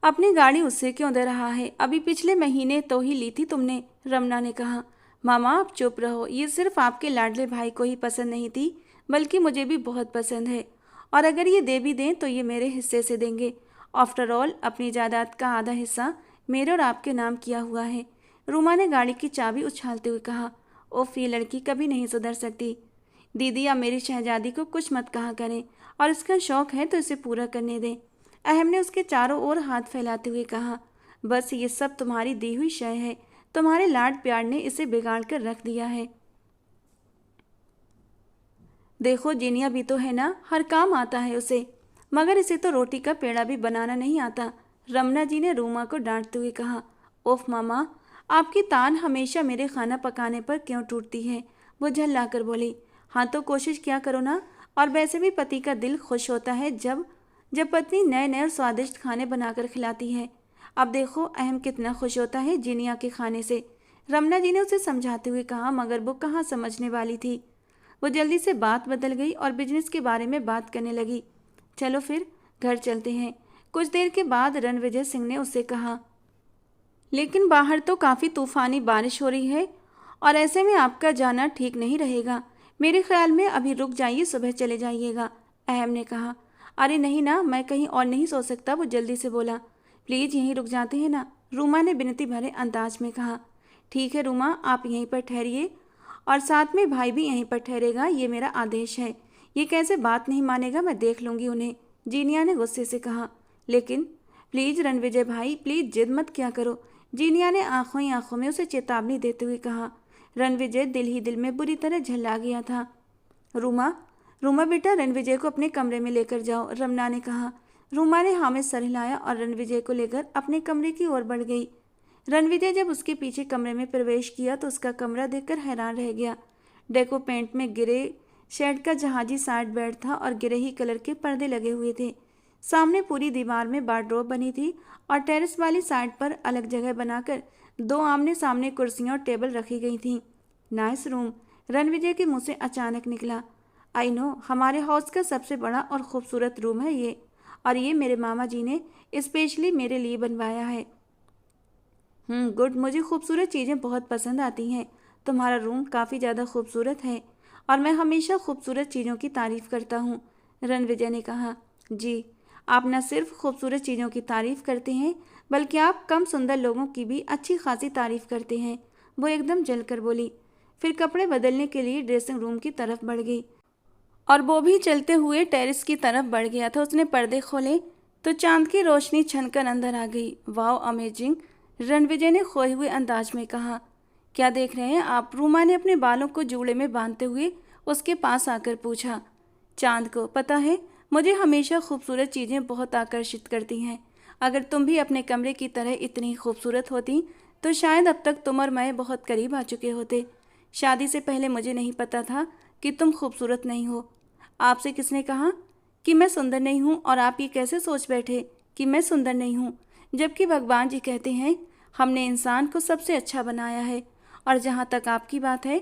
अपनी गाड़ी उससे क्यों दे रहा है? अभी पिछले महीने तो ही ली थी तुमने, रमना ने कहा। मामा आप चुप रहो, ये सिर्फ आपके लाडले भाई को ही पसंद नहीं थी, बल्कि मुझे भी बहुत पसंद है। और अगर ये दे भी दें तो ये मेरे हिस्से से देंगे। आफ्टर ऑल अपनी जायदाद का आधा हिस्सा मेरे और आपके नाम किया हुआ है। रूमा ने गाड़ी की चाबी उछालते हुए कहा। ओफ, ये लड़की कभी नहीं सुधर सकती। दीदी या मेरी शहजादी को कुछ मत कहा करें, और इसका शौक है तो इसे पूरा करने दें। अहम ने उसके चारों ओर हाथ फैलाते हुए कहा। बस ये सब तुम्हारी दी हुई शय है, तुम्हारे लाड प्यार ने इसे बिगाड़ कर रख दिया है। देखो जीनिया भी तो है ना, हर काम आता है उसे, मगर इसे तो रोटी का पेड़ा भी बनाना नहीं आता, रमना जी ने रूमा को डांटते हुए कहा। ओफ मामा, आपकी तान हमेशा मेरे खाना पकाने पर क्यों टूटती है? वो झल्लाकर बोली। हाँ तो कोशिश क्या करो ना, और वैसे भी पति का दिल खुश होता है जब जब पत्नी नए नए और स्वादिष्ट खाने बनाकर खिलाती है। अब देखो अहम कितना खुश होता है जीनिया के खाने से, रमना जी ने उसे समझाते हुए कहा, मगर वो कहाँ समझने वाली थी। वो जल्दी से बात बदल गई और बिजनेस के बारे में बात करने लगी। चलो फिर घर चलते हैं। कुछ देर के बाद रणविजय सिंह ने उससे कहा। लेकिन बाहर तो काफ़ी तूफानी बारिश हो रही है और ऐसे में आपका जाना ठीक नहीं रहेगा। मेरे ख्याल में अभी रुक जाइए, सुबह चले जाइएगा, अहम ने कहा। अरे नहीं ना, मैं कहीं और नहीं सो सकता, वो जल्दी से बोला। प्लीज़ यहीं रुक जाते हैं ना, रूमा ने विनती भरे अंदाज में कहा। ठीक है रूमा, आप यहीं पर ठहरिए और साथ में भाई भी यहीं पर ठहरेगा, ये मेरा आदेश है। ये कैसे बात नहीं मानेगा, मैं देख लूँगी उन्हें, जीनिया ने गुस्से से कहा। लेकिन प्लीज़ रणविजय भाई, प्लीज़ जिद मत क्या करो, जीनिया ने आंखों ही आंखों में उसे चेतावनी देते हुए कहा। रणविजय दिल ही दिल में बुरी तरह झल्ला गया था। रूमा रूमा बेटा, रणविजय को अपने कमरे में लेकर जाओ, रमना ने कहा। रूमा ने हाँ में सर हिलाया और रणविजय को लेकर अपने कमरे की ओर बढ़ गई। रणविजय जब उसके पीछे कमरे में प्रवेश किया तो उसका कमरा देखकर हैरान रह गया। डेको पेंट में गिरे शेड का जहाजी साइड बेड था और गिरे ही कलर के पर्दे लगे हुए थे। सामने पूरी दीवार में वार्डरोब बनी थी और टेरेस वाली साइड पर अलग जगह बनाकर दो आमने सामने कुर्सियां और टेबल रखी गई थीं। नाइस रूम, रणविजय के मुंह से अचानक निकला। आई नो, हमारे हाउस का सबसे बड़ा और खूबसूरत रूम है ये, और ये मेरे मामा जी ने स्पेशली मेरे लिए बनवाया है। गुड, मुझे खूबसूरत चीज़ें बहुत पसंद आती हैं। तुम्हारा रूम काफ़ी ज़्यादा खूबसूरत है और मैं हमेशा खूबसूरत चीज़ों की तारीफ़ करता हूँ, रणविजय ने कहा। जी, आप न सिर्फ खूबसूरत चीज़ों की तारीफ़ करते हैं, बल्कि आप कम सुंदर लोगों की भी अच्छी खासी तारीफ़ करते हैं, वो एकदम जलकर बोली। फिर कपड़े बदलने के लिए ड्रेसिंग रूम की तरफ बढ़ गई और वो भी चलते हुए टेरेस की तरफ बढ़ गया था। उसने पर्दे खोले तो चांद की रोशनी छनकर अंदर आ गई। वाओ अमेजिंग, रणविजय ने खोए हुए अंदाज में कहा। क्या देख रहे हैं आप? रूमा ने अपने बालों को जूड़े में बांधते हुए उसके पास आकर पूछा। चांद को, पता है मुझे हमेशा खूबसूरत चीज़ें बहुत आकर्षित करती हैं। अगर तुम भी अपने कमरे की तरह इतनी खूबसूरत होती तो शायद अब तक तुम और मैं बहुत करीब आ चुके होते। शादी से पहले मुझे नहीं पता था कि तुम खूबसूरत नहीं हो। आपसे किसने कहा कि मैं सुंदर नहीं हूँ? और आप ये कैसे सोच बैठे कि मैं सुंदर नहीं हूँ, जबकि भगवान जी कहते हैं हमने इंसान को सबसे अच्छा बनाया है। और जहाँ तक आपकी बात है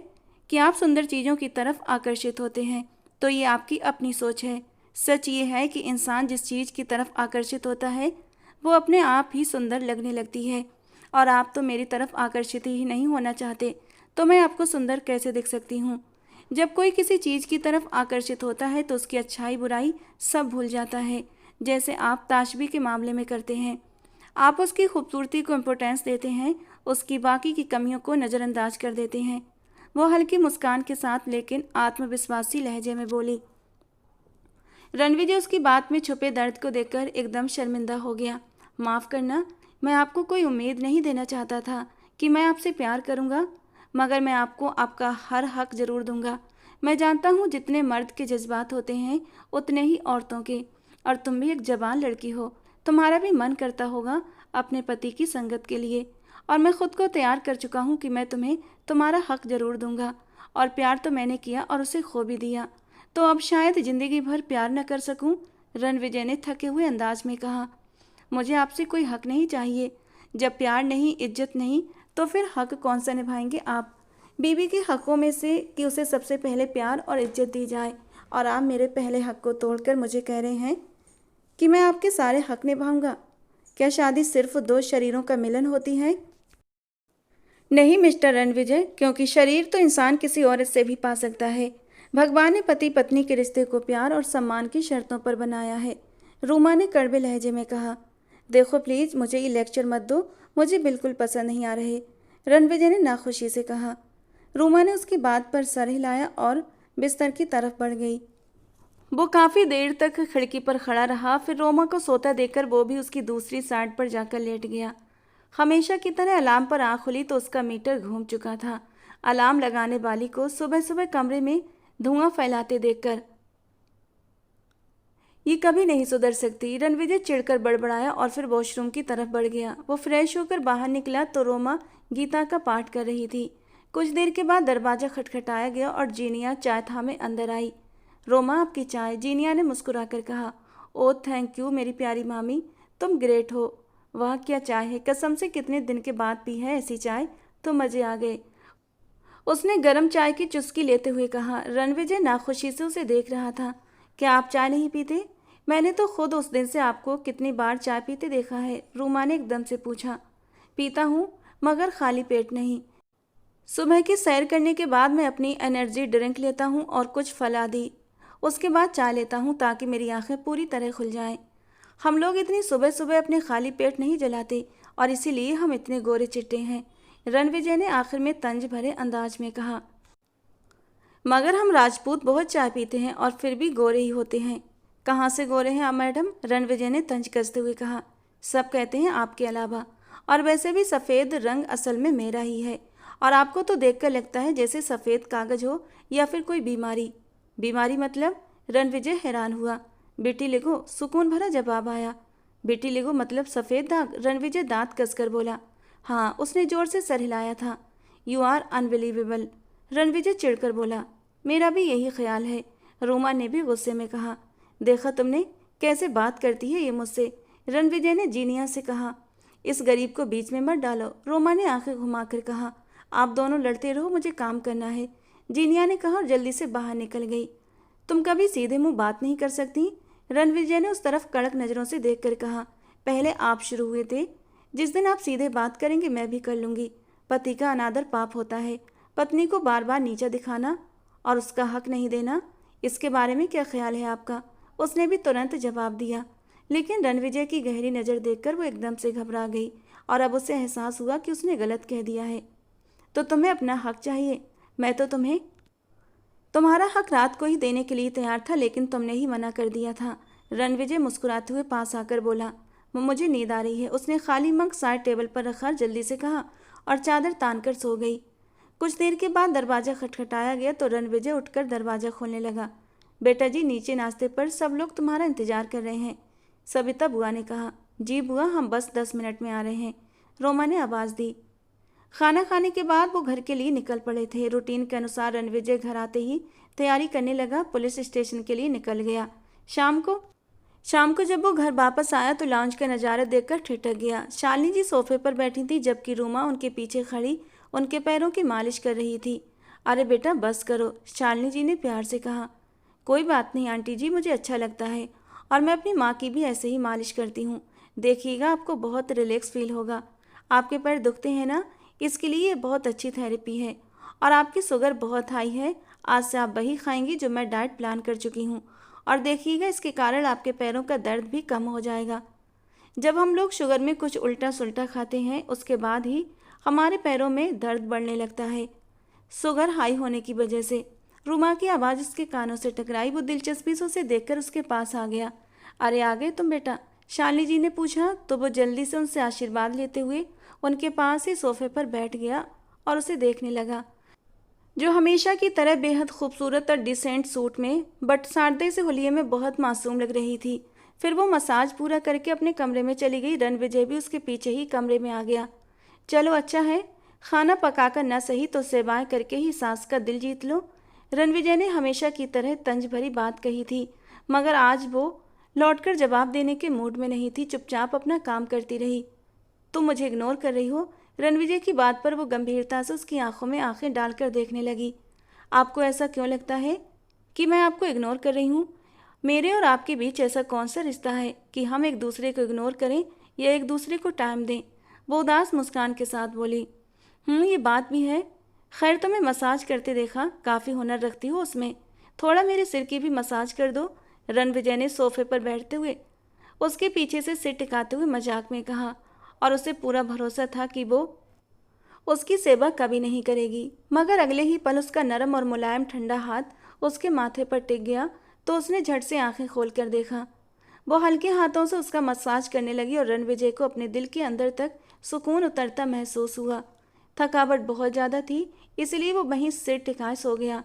कि आप सुंदर चीज़ों की तरफ आकर्षित होते हैं, तो ये आपकी अपनी सोच है। सच ये है कि इंसान जिस चीज़ की तरफ आकर्षित होता है वो अपने आप ही सुंदर लगने लगती है। और आप तो मेरी तरफ आकर्षित ही नहीं होना चाहते, तो मैं आपको सुंदर कैसे दिख सकती हूँ? जब कोई किसी चीज़ की तरफ आकर्षित होता है तो उसकी अच्छाई बुराई सब भूल जाता है, जैसे आप ताशबी के मामले में करते हैं। आप उसकी खूबसूरती को इम्पोर्टेंस देते हैं, उसकी बाकी की कमियों को नज़रअंदाज कर देते हैं। वो हल्की मुस्कान के साथ लेकिन आत्मविश्वासी लहजे में बोली। रणविजय उसकी बात में छुपे दर्द को देखकर एकदम शर्मिंदा हो गया। माफ़ करना, मैं आपको कोई उम्मीद नहीं देना चाहता था कि मैं आपसे प्यार करूँगा, मगर मैं आपको आपका हर हक ज़रूर दूंगा। मैं जानता हूँ जितने मर्द के जज्बात होते हैं उतने ही औरतों के, और तुम भी एक जवान लड़की हो, तुम्हारा भी मन करता होगा अपने पति की संगत के लिए, और मैं खुद को तैयार कर चुका हूँ कि मैं तुम्हें तुम्हारा हक जरूर दूंगा। और प्यार तो मैंने किया और उसे खो भी दिया, तो अब शायद जिंदगी भर प्यार न कर सकूं। रणविजय ने थके हुए अंदाज में कहा। मुझे आपसे कोई हक नहीं चाहिए। जब प्यार नहीं, इज्जत नहीं, तो फिर हक कौन सा निभाएंगे आप? बीवी के हकों में से कि उसे सबसे पहले प्यार और इज्जत दी जाए, और आप मेरे पहले हक को तोड़कर मुझे कह रहे हैं कि मैं आपके सारे हक निभाऊंगा। क्या शादी सिर्फ दो शरीरों का मिलन होती है? नहीं मिस्टर रणविजय, क्योंकि शरीर तो इंसान किसी औरत से भी पा सकता है। भगवान ने पति पत्नी के रिश्ते को प्यार और सम्मान की शर्तों पर बनाया है। रूमा ने कड़वे लहजे में कहा। देखो प्लीज, मुझे ये लेक्चर मत दो, मुझे बिल्कुल पसंद नहीं आ रहे, रणविजय ने नाखुशी से कहा। रूमा ने उसकी बात पर सर हिलाया और बिस्तर की तरफ बढ़ गई। वो काफ़ी देर तक खिड़की पर खड़ा रहा, फिर रोमा को सोता देखकर वो भी उसकी दूसरी साइड पर जाकर लेट गया। हमेशा की तरह अलार्म पर आँख खुली तो उसका मीटर घूम चुका था। अलार्म लगाने वाली को सुबह सुबह कमरे में धुआं फैलाते देखकर ये कभी नहीं सुधर सकती। रणविजय चिढ़कर बड़बड़ाया और फिर वॉशरूम की तरफ बढ़ गया। वो फ्रेश होकर बाहर निकला तो रोमा गीता का पाठ कर रही थी। कुछ देर के बाद दरवाज़ा खटखटाया गया और जीनिया चाय थामे अंदर आई। रोमा, आपकी चाय, जीनिया ने मुस्कुराकर कहा। ओह थैंक यू मेरी प्यारी मामी, तुम ग्रेट हो। वह क्या चाय है, कसम से कितने दिन के बाद पी है ऐसी चाय, तो मज़े आ गए, उसने गर्म चाय की चुस्की लेते हुए कहा। रणविजय नाखुशी से उसे देख रहा था। क्या आप चाय नहीं पीते? मैंने तो खुद उस दिन से आपको कितनी बार चाय पीते देखा है, रूमा ने एकदम से पूछा। पीता हूँ, मगर खाली पेट नहीं। सुबह की सैर करने के बाद मैं अपनी एनर्जी ड्रिंक लेता हूँ और कुछ फल आदि, उसके बाद चाय लेता हूँ ताकि मेरी आंखें पूरी तरह खुल जाएं। हम लोग इतनी सुबह सुबह अपने खाली पेट नहीं जलाते और इसीलिए हम इतने गोरे चिट्टे हैं, रणविजय ने आखिर में तंज भरे अंदाज में कहा। मगर हम राजपूत बहुत चाय पीते हैं और फिर भी गोरे ही होते हैं। कहाँ से गोरे हैं आप मैडम? रणविजय ने तंज कसते हुए कहा। सब कहते हैं आपके अलावा, और वैसे भी सफ़ेद रंग असल में मेरा ही है, और आपको तो देखकर लगता है जैसे सफ़ेद कागज हो या फिर कोई बीमारी। बीमारी मतलब? रणविजय हैरान हुआ। बेटी लेगो, सुकून भरा जवाब आया। बेटी लेगो मतलब सफ़ेद दाग? रणविजय दांत कसकर बोला। हाँ, उसने जोर से सर हिलाया था। यू आर अनबिलीवेबल, रणविजय चिढ़कर बोला। मेरा भी यही ख्याल है, रोमा ने भी गुस्से में कहा। देखा तुमने कैसे बात करती है ये मुझसे, रणविजय ने जीनिया से कहा। इस गरीब को बीच में मत डालो, रोमा ने आंखें घुमाकर कहा। आप दोनों लड़ते रहो, मुझे काम करना है, जीनिया ने कहा और जल्दी से बाहर निकल गई। तुम कभी सीधे मुंह बात नहीं कर सकती, रणविजय ने उस तरफ कड़क नज़रों से देखकर कहा। पहले आप शुरू हुए थे, जिस दिन आप सीधे बात करेंगे मैं भी कर लूँगी। पति का अनादर पाप होता है, पत्नी को बार बार नीचा दिखाना और उसका हक नहीं देना, इसके बारे में क्या ख्याल है आपका? उसने भी तुरंत जवाब दिया। लेकिन रणविजय की गहरी नज़र देखकर वो एकदम से घबरा गई और अब उसे एहसास हुआ कि उसने गलत कह दिया है। तो तुम्हें अपना हक चाहिए? मैं तो तुम्हें तुम्हारा हक रात को ही देने के लिए तैयार था, लेकिन तुमने ही मना कर दिया था, रणविजय मुस्कुराते हुए पास आकर बोला। मुझे नींद आ रही है, उसने खाली मग साइड टेबल पर रखा, जल्दी से कहा और चादर तानकर सो गई। कुछ देर के बाद दरवाज़ा खटखटाया गया तो रणविजय उठकर दरवाज़ा खोलने लगा। बेटा जी, नीचे नाश्ते पर सब लोग तुम्हारा इंतजार कर रहे हैं, सविता बुआ ने कहा। जी बुआ, हम बस 10 मिनट में आ रहे हैं, रोमा ने आवाज़ दी। खाना खाने के बाद वो घर के लिए निकल पड़े थे। रूटीन के अनुसार रणविजय घर आते ही तैयारी करने लगा, पुलिस स्टेशन के लिए निकल गया। शाम को जब वो घर वापस आया तो लॉन्च का नज़ारा देखकर ठिठक गया। शालिनी जी सोफे पर बैठी थी, जबकि रूमा उनके पीछे खड़ी उनके पैरों की मालिश कर रही थी। अरे बेटा बस करो, शालिनी जी ने प्यार से कहा। कोई बात नहीं आंटी जी, मुझे अच्छा लगता है और मैं अपनी माँ की भी ऐसे ही मालिश करती हूँ, देखिएगा आपको बहुत रिलैक्स फील होगा। आपके पैर दुखते हैं ना, इसके लिए ये बहुत अच्छी थेरेपी है। और आपकी शुगर बहुत हाई है, आज से आप वही खाएंगी जो मैं डाइट प्लान कर चुकी हूँ, और देखिएगा इसके कारण आपके पैरों का दर्द भी कम हो जाएगा। जब हम लोग शुगर में कुछ उल्टा सुल्टा खाते हैं उसके बाद ही हमारे पैरों में दर्द बढ़ने लगता है, शुगर हाई होने की वजह से। रूमा की आवाज़ उसके कानों से टकराई। वो दिलचस्पी से उसे देखकर उसके पास आ गया। अरे आ गए तुम बेटा, शालिनी जी ने पूछा तो वो जल्दी से उनसे आशीर्वाद लेते हुए उनके पास ही सोफे पर बैठ गया और उसे देखने लगा, जो हमेशा की तरह बेहद खूबसूरत और डिसेंट सूट में बट साड़े से हुलिये में बहुत मासूम लग रही थी। फिर वो मसाज पूरा करके अपने कमरे में चली गई। रणविजय भी उसके पीछे ही कमरे में आ गया। चलो अच्छा है, खाना पकाकर न सही तो सेवाएं करके ही सास का दिल जीत लो। रणविजय ने हमेशा की तरह तंज भरी बात कही थी, मगर आज वो लौटकर जवाब देने के मूड में नहीं थी। चुपचाप अपना काम करती रही। तुम मुझे इग्नोर कर रही हो? रणविजय की बात पर वो गंभीरता से उसकी आंखों में आंखें डालकर देखने लगी। आपको ऐसा क्यों लगता है कि मैं आपको इग्नोर कर रही हूँ? मेरे और आपके बीच ऐसा कौन सा रिश्ता है कि हम एक दूसरे को इग्नोर करें या एक दूसरे को टाइम दें? वो उदास मुस्कान के साथ बोली। ये बात भी है। खैर, तुम्हें मसाज करते देखा, काफ़ी हुनर रखती हो उसमें। थोड़ा मेरे सिर की भी मसाज कर दो। रणविजय ने सोफे पर बैठते हुए उसके पीछे से सिर टिकाते हुए मजाक में कहा, और उसे पूरा भरोसा था कि वो उसकी सेवा कभी नहीं करेगी। मगर अगले ही पल उसका नरम और मुलायम ठंडा हाथ उसके माथे पर टिक गया तो उसने झट से आंखें खोलकर देखा। वो हल्के हाथों से उसका मसाज करने लगी और रणविजय को अपने दिल के अंदर तक सुकून उतरता महसूस हुआ। थकावट बहुत ज़्यादा थी, इसलिए वो वहीं सिर टिकाए सो गया।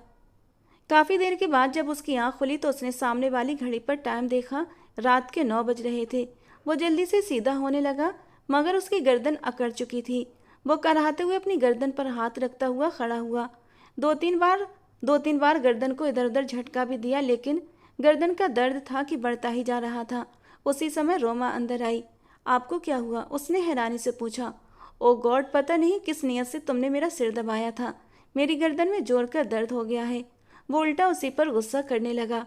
काफ़ी देर के बाद जब उसकी आंख खुली तो उसने सामने वाली घड़ी पर टाइम देखा। रात के 9 बज रहे थे। वो जल्दी से सीधा होने लगा, मगर उसकी गर्दन अकड़ चुकी थी। वो कराहते हुए अपनी गर्दन पर हाथ रखता हुआ खड़ा हुआ। दो तीन बार गर्दन को इधर उधर झटका भी दिया, लेकिन गर्दन का दर्द था कि बढ़ता ही जा रहा था। उसी समय रोमा अंदर आई। आपको क्या हुआ? उसने हैरानी से पूछा। ओ गॉड, पता नहीं किस नियत से तुमने मेरा सिर दबाया था। मेरी गर्दन में जोर का दर्द हो गया है। वो उल्टा उसी पर गुस्सा करने लगा।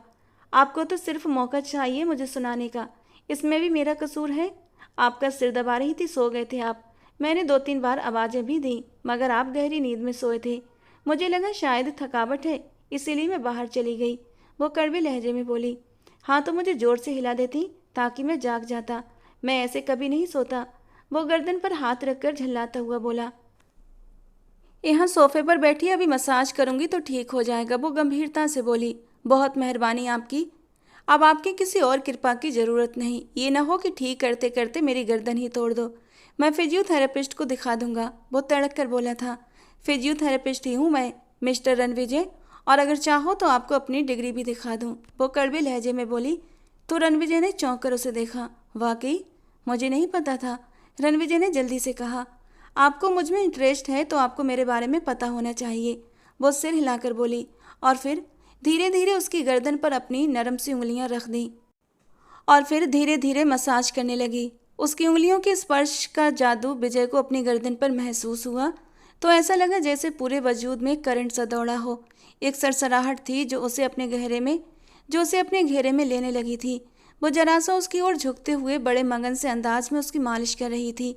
आपको तो सिर्फ मौका चाहिए मुझे सुनाने का, इसमें भी मेरा कसूर है? आपका सिर दबा रही थी, सो गए थे आप। मैंने 2-3 बार आवाज़ें भी दी, मगर आप गहरी नींद में सोए थे। मुझे लगा शायद थकावट है, इसीलिए मैं बाहर चली गई। वो कड़वे लहजे में बोली। हाँ तो मुझे जोर से हिला देती ताकि मैं जाग जाता। मैं ऐसे कभी नहीं सोता। वो गर्दन पर हाथ रखकर झल्लाता हुआ बोला। यहाँ सोफे पर बैठी, अभी मसाज करूंगी तो ठीक हो जाएगा। वो गंभीरता से बोली। बहुत मेहरबानी आपकी। अब आपकी किसी और कृपा की ज़रूरत नहीं। ये ना हो कि ठीक करते करते मेरी गर्दन ही तोड़ दो। मैं फिजियोथेरेपिस्ट को दिखा दूंगा। वो तड़क कर बोला था। फिजियोथेरेपिस्ट ही हूँ मैं, मिस्टर रणविजय, और अगर चाहो तो आपको अपनी डिग्री भी दिखा दूँ। वो कड़वे लहजे में बोली। तो रणविजय ने चौंक कर उसे देखा। वाकई मुझे नहीं पता था। रणविजय ने जल्दी से कहा। आपको मुझ में इंटरेस्ट है तो आपको मेरे बारे में पता होना चाहिए। वो सिर हिलाकर बोली और फिर धीरे धीरे उसकी गर्दन पर अपनी नरम सी उंगलियां रख दी और फिर धीरे धीरे मसाज करने लगी। उसकी उंगलियों के स्पर्श का जादू विजय को अपनी गर्दन पर महसूस हुआ तो ऐसा लगा जैसे पूरे वजूद में करंट सा दौड़ा हो। एक सरसराहट थी जो उसे अपने घेरे में लेने लगी थी। वो जरा सा उसकी ओर झुकते हुए बड़े मगन से अंदाज में उसकी मालिश कर रही थी।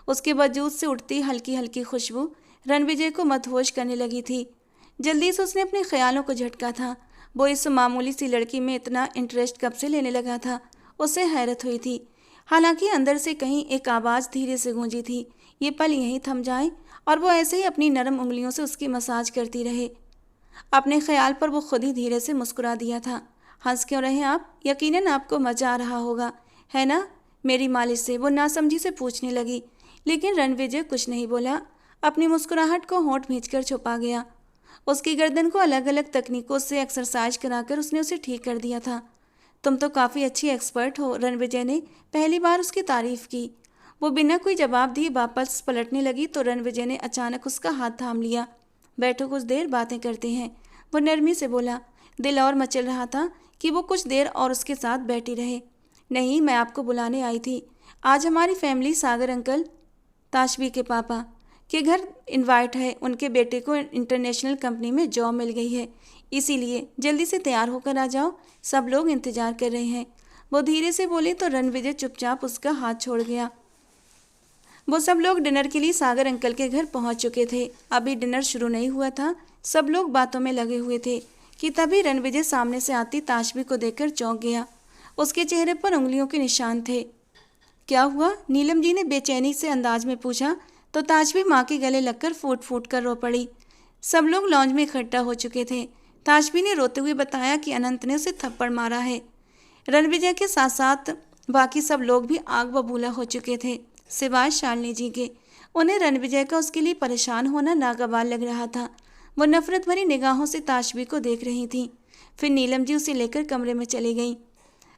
उसके वजूद से उठती हल्की हल्की खुशबू रणविजय को मदहोश करने लगी थी। जल्दी से उसने अपने ख्यालों को झटका था। वो इस मामूली सी लड़की में इतना इंटरेस्ट कब से लेने लगा था, उसे हैरत हुई थी। हालांकि अंदर से कहीं एक आवाज़ धीरे से गूंजी थी, ये पल यहीं थम जाए, और वो ऐसे ही अपनी नरम उंगलियों से उसकी मसाज करती रहे। अपने ख्याल पर वो खुद ही धीरे से मुस्कुरा दिया था। हंस क्यों रहे आप? यकीनन आपको मज़ा आ रहा होगा, है ना, मेरी मालिश से? वो नासमझी से पूछने लगी, लेकिन रणविजय कुछ नहीं बोला। अपनी मुस्कुराहट को होंठ भींचकर छुपा गया। उसकी गर्दन को अलग अलग तकनीकों से एक्सरसाइज कराकर उसने उसे ठीक कर दिया था। तुम तो काफ़ी अच्छी एक्सपर्ट हो, रणविजय ने पहली बार उसकी तारीफ की। वो बिना कोई जवाब दिए वापस पलटने लगी तो रणविजय ने अचानक उसका हाथ थाम लिया। बैठो, कुछ देर बातें करते हैं, वो नरमी से बोला। दिल और मचल रहा था कि वो कुछ देर और उसके साथ बैठी रहे। नहीं, मैं आपको बुलाने आई थी। आज हमारी फैमिली सागर अंकल, ताशबी के पापा के घर इनवाइट है। उनके बेटे को इंटरनेशनल कंपनी में जॉब मिल गई है, इसीलिए जल्दी से तैयार होकर आ जाओ, सब लोग इंतजार कर रहे हैं। वो धीरे से बोली तो रणविजय चुपचाप उसका हाथ छोड़ गया। वो सब लोग डिनर के लिए सागर अंकल के घर पहुंच चुके थे। अभी डिनर शुरू नहीं हुआ था, सब लोग बातों में लगे हुए थे कि तभी रणविजय सामने से आती ताशबी को देखकर चौंक गया। उसके चेहरे पर उंगलियों के निशान थे। क्या हुआ? नीलम जी ने बेचैनी से अंदाज में पूछा तो ताशबी माँ के गले लगकर फूट फूट कर रो पड़ी। सब लोग लॉन्ज में इकट्ठा हो चुके थे। ताशबी ने रोते हुए बताया कि अनंत ने उसे थप्पड़ मारा है। रणविजय के साथ साथ बाकी सब लोग भी आग बबूला हो चुके थे, सिवाय शालिनी जी के। उन्हें रणविजय का उसके लिए परेशान होना नागवार लग रहा था। वो नफरत भरी निगाहों से ताशबी को देख रही थी। फिर नीलम जी उसे लेकर कमरे में चली गईं।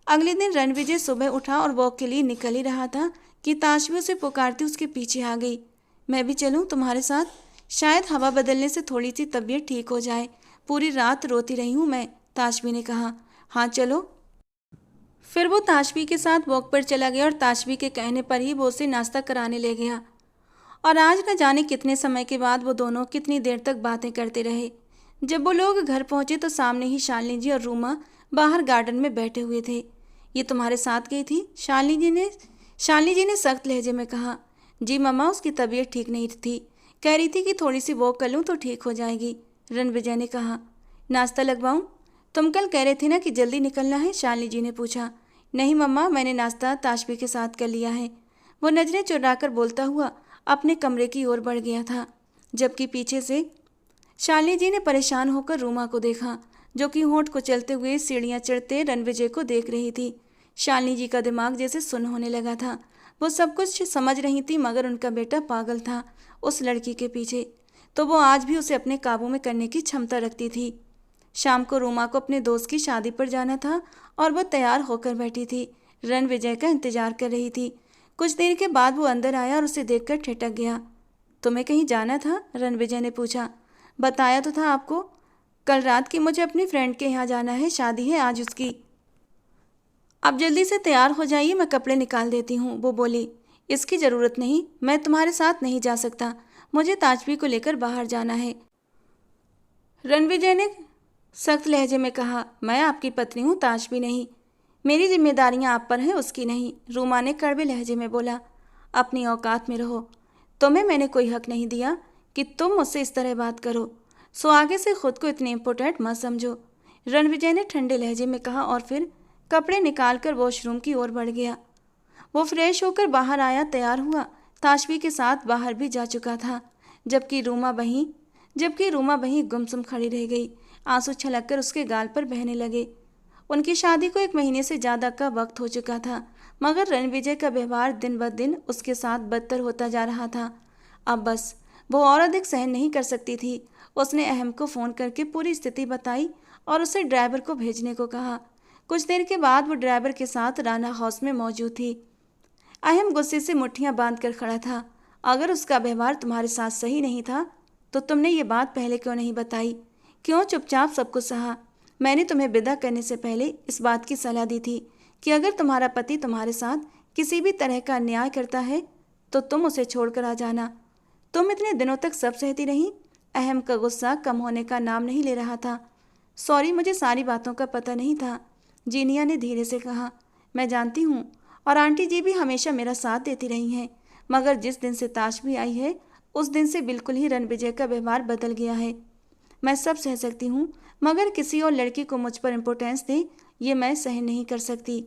अगले दिन रणविजय सुबह उठा और वॉक के लिए निकल ही रहा था कि ताशवी उसे पुकारती उसके पीछे आ गई। मैं भी चलूं तुम्हारे साथ? शायद हवा बदलने से थोड़ी सी तबीयत ठीक हो जाए। पूरी रात रोती रही हूं मैं, ताशवी ने कहा। हाँ चलो। फिर वो ताशवी के साथ वॉक पर चला गया और ताशवी के कहने पर ही वो उसे नाश्ता कराने ले गया। और आज न जाने कितने समय के बाद वो दोनों कितनी देर तक बातें करते रहे। जब वो लोग घर पहुंचे तो सामने ही शालिनी जी और रूमा बाहर गार्डन में बैठे हुए थे। ये तुम्हारे साथ गई थी? शालिनी जी ने सख्त लहजे में कहा। जी मम्मा, उसकी तबीयत ठीक नहीं थी, कह रही थी कि थोड़ी सी वॉक कर लूँ तो ठीक हो जाएगी, रणविजय ने कहा। नाश्ता लगवाऊं? तुम कल कह रहे थे ना कि जल्दी निकलना है, शालिनी जी ने पूछा। नहीं मम्मा, मैंने नाश्ता ताशवी के साथ कर लिया है, वो नजरें चुराकर बोलता हुआ अपने कमरे की ओर बढ़ गया था। जबकि पीछे से शालिनी जी ने परेशान होकर रूमा को देखा, जो कि होंठ को चलते हुए सीढ़ियां चढ़ते रणविजय को देख रही थी। शालिनी जी का दिमाग जैसे सुन्न होने लगा था। वो सब कुछ समझ रही थी, मगर उनका बेटा पागल था उस लड़की के पीछे, तो वो आज भी उसे अपने काबू में करने की क्षमता रखती थी। शाम को रूमा को अपने दोस्त की शादी पर जाना था और वो तैयार होकर बैठी थी, रणविजय का इंतजार कर रही थी। कुछ देर के बाद वो अंदर आया और उसे देखकर ठिठक गया। तुम्हें कहीं जाना था? रणविजय ने पूछा। बताया तो था आपको कल रात कि मुझे अपनी फ्रेंड के यहाँ जाना है, शादी है आज उसकी। अब जल्दी से तैयार हो जाइए, मैं कपड़े निकाल देती हूँ, वो बोली। इसकी ज़रूरत नहीं, मैं तुम्हारे साथ नहीं जा सकता, मुझे ताजवी को लेकर बाहर जाना है, रणविजय ने सख्त लहजे में कहा। मैं आपकी पत्नी हूँ, ताजवी नहीं। मेरी जिम्मेदारियाँ आप पर हैं, उसकी नहीं, रूमा ने कड़वे लहजे में बोला। अपनी औकात में रहो, तुम्हें मैंने कोई हक नहीं दिया कि तुम मुझसे इस तरह बात करो, सो आगे से खुद को इतनी इम्पोर्टेंट मत समझो, रणविजय ने ठंडे लहजे में कहा और फिर कपड़े निकालकर वॉशरूम की ओर बढ़ गया। वो फ्रेश होकर बाहर आया, तैयार हुआ, ताशवी के साथ बाहर भी जा चुका था। जबकि रूमा वहीं गुमसुम खड़ी रह गई। आंसू छलककर उसके गाल पर बहने लगे। उनकी शादी को 1 महीने से ज़्यादा का वक्त हो चुका था, मगर रणविजय का व्यवहार दिन ब दिन उसके साथ बदतर होता जा रहा था। अब बस वो और अधिक सहन नहीं कर सकती थी। उसने अहम को फ़ोन करके पूरी स्थिति बताई और उसे ड्राइवर को भेजने को कहा। कुछ देर के बाद वो ड्राइवर के साथ राना हाउस में मौजूद थी। अहम गुस्से से मुट्ठियां बांध कर खड़ा था। अगर उसका व्यवहार तुम्हारे साथ सही नहीं था तो तुमने ये बात पहले क्यों नहीं बताई? क्यों चुपचाप सब कुछ सहा? मैंने तुम्हें विदा करने से पहले इस बात की सलाह दी थी कि अगर तुम्हारा पति तुम्हारे साथ किसी भी तरह का अन्याय करता है तो तुम उसे छोड़कर आ जाना। तुम इतने दिनों तक सब सहती रही। अहम का गुस्सा कम होने का नाम नहीं ले रहा था। सॉरी, मुझे सारी बातों का पता नहीं था, जीनिया ने धीरे से कहा। मैं जानती हूँ, और आंटी जी भी हमेशा मेरा साथ देती रही हैं, मगर जिस दिन से ताशवी आई है उस दिन से बिल्कुल ही रणविजय का व्यवहार बदल गया है। मैं सब सह सकती हूँ, मगर किसी और लड़की को मुझ पर इम्पोर्टेंस दे, ये मैं सहन नहीं कर सकती,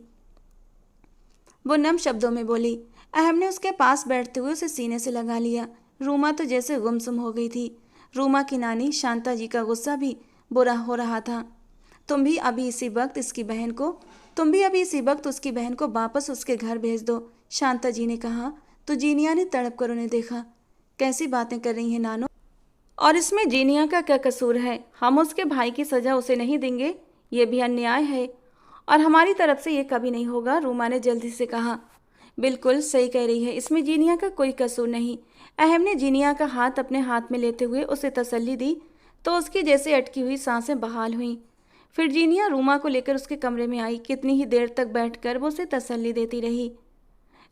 वो नम शब्दों में बोली। अहम ने उसके पास बैठते हुए उसे सीने से लगा लिया। रूमा तो जैसे गुमसुम हो गई थी। रूमा की नानी शांता जी का गुस्सा भी बुरा हो रहा था। तुम भी अभी इसी वक्त उसकी बहन को वापस उसके घर भेज दो, शांता जी ने कहा। तो जीनिया ने तड़प कर उन्हें देखा। कैसी बातें कर रही हैं नानो, और इसमें जीनिया का क्या कसूर है? हम उसके भाई की सजा उसे नहीं देंगे, ये भी अन्याय है, और हमारी तरफ से ये कभी नहीं होगा, रूमा ने जल्दी से कहा। बिल्कुल सही कह रही है, इसमें जीनिया का कोई कसूर नहीं। अहम ने जीनिया का हाथ अपने हाथ में लेते हुए उसे तसल्ली दी तो उसकी जैसे अटकी हुई सांसें बहाल हुईं। फिर जीनिया रूमा को लेकर उसके कमरे में आई। कितनी ही देर तक बैठकर वो उसे तसल्ली देती रही।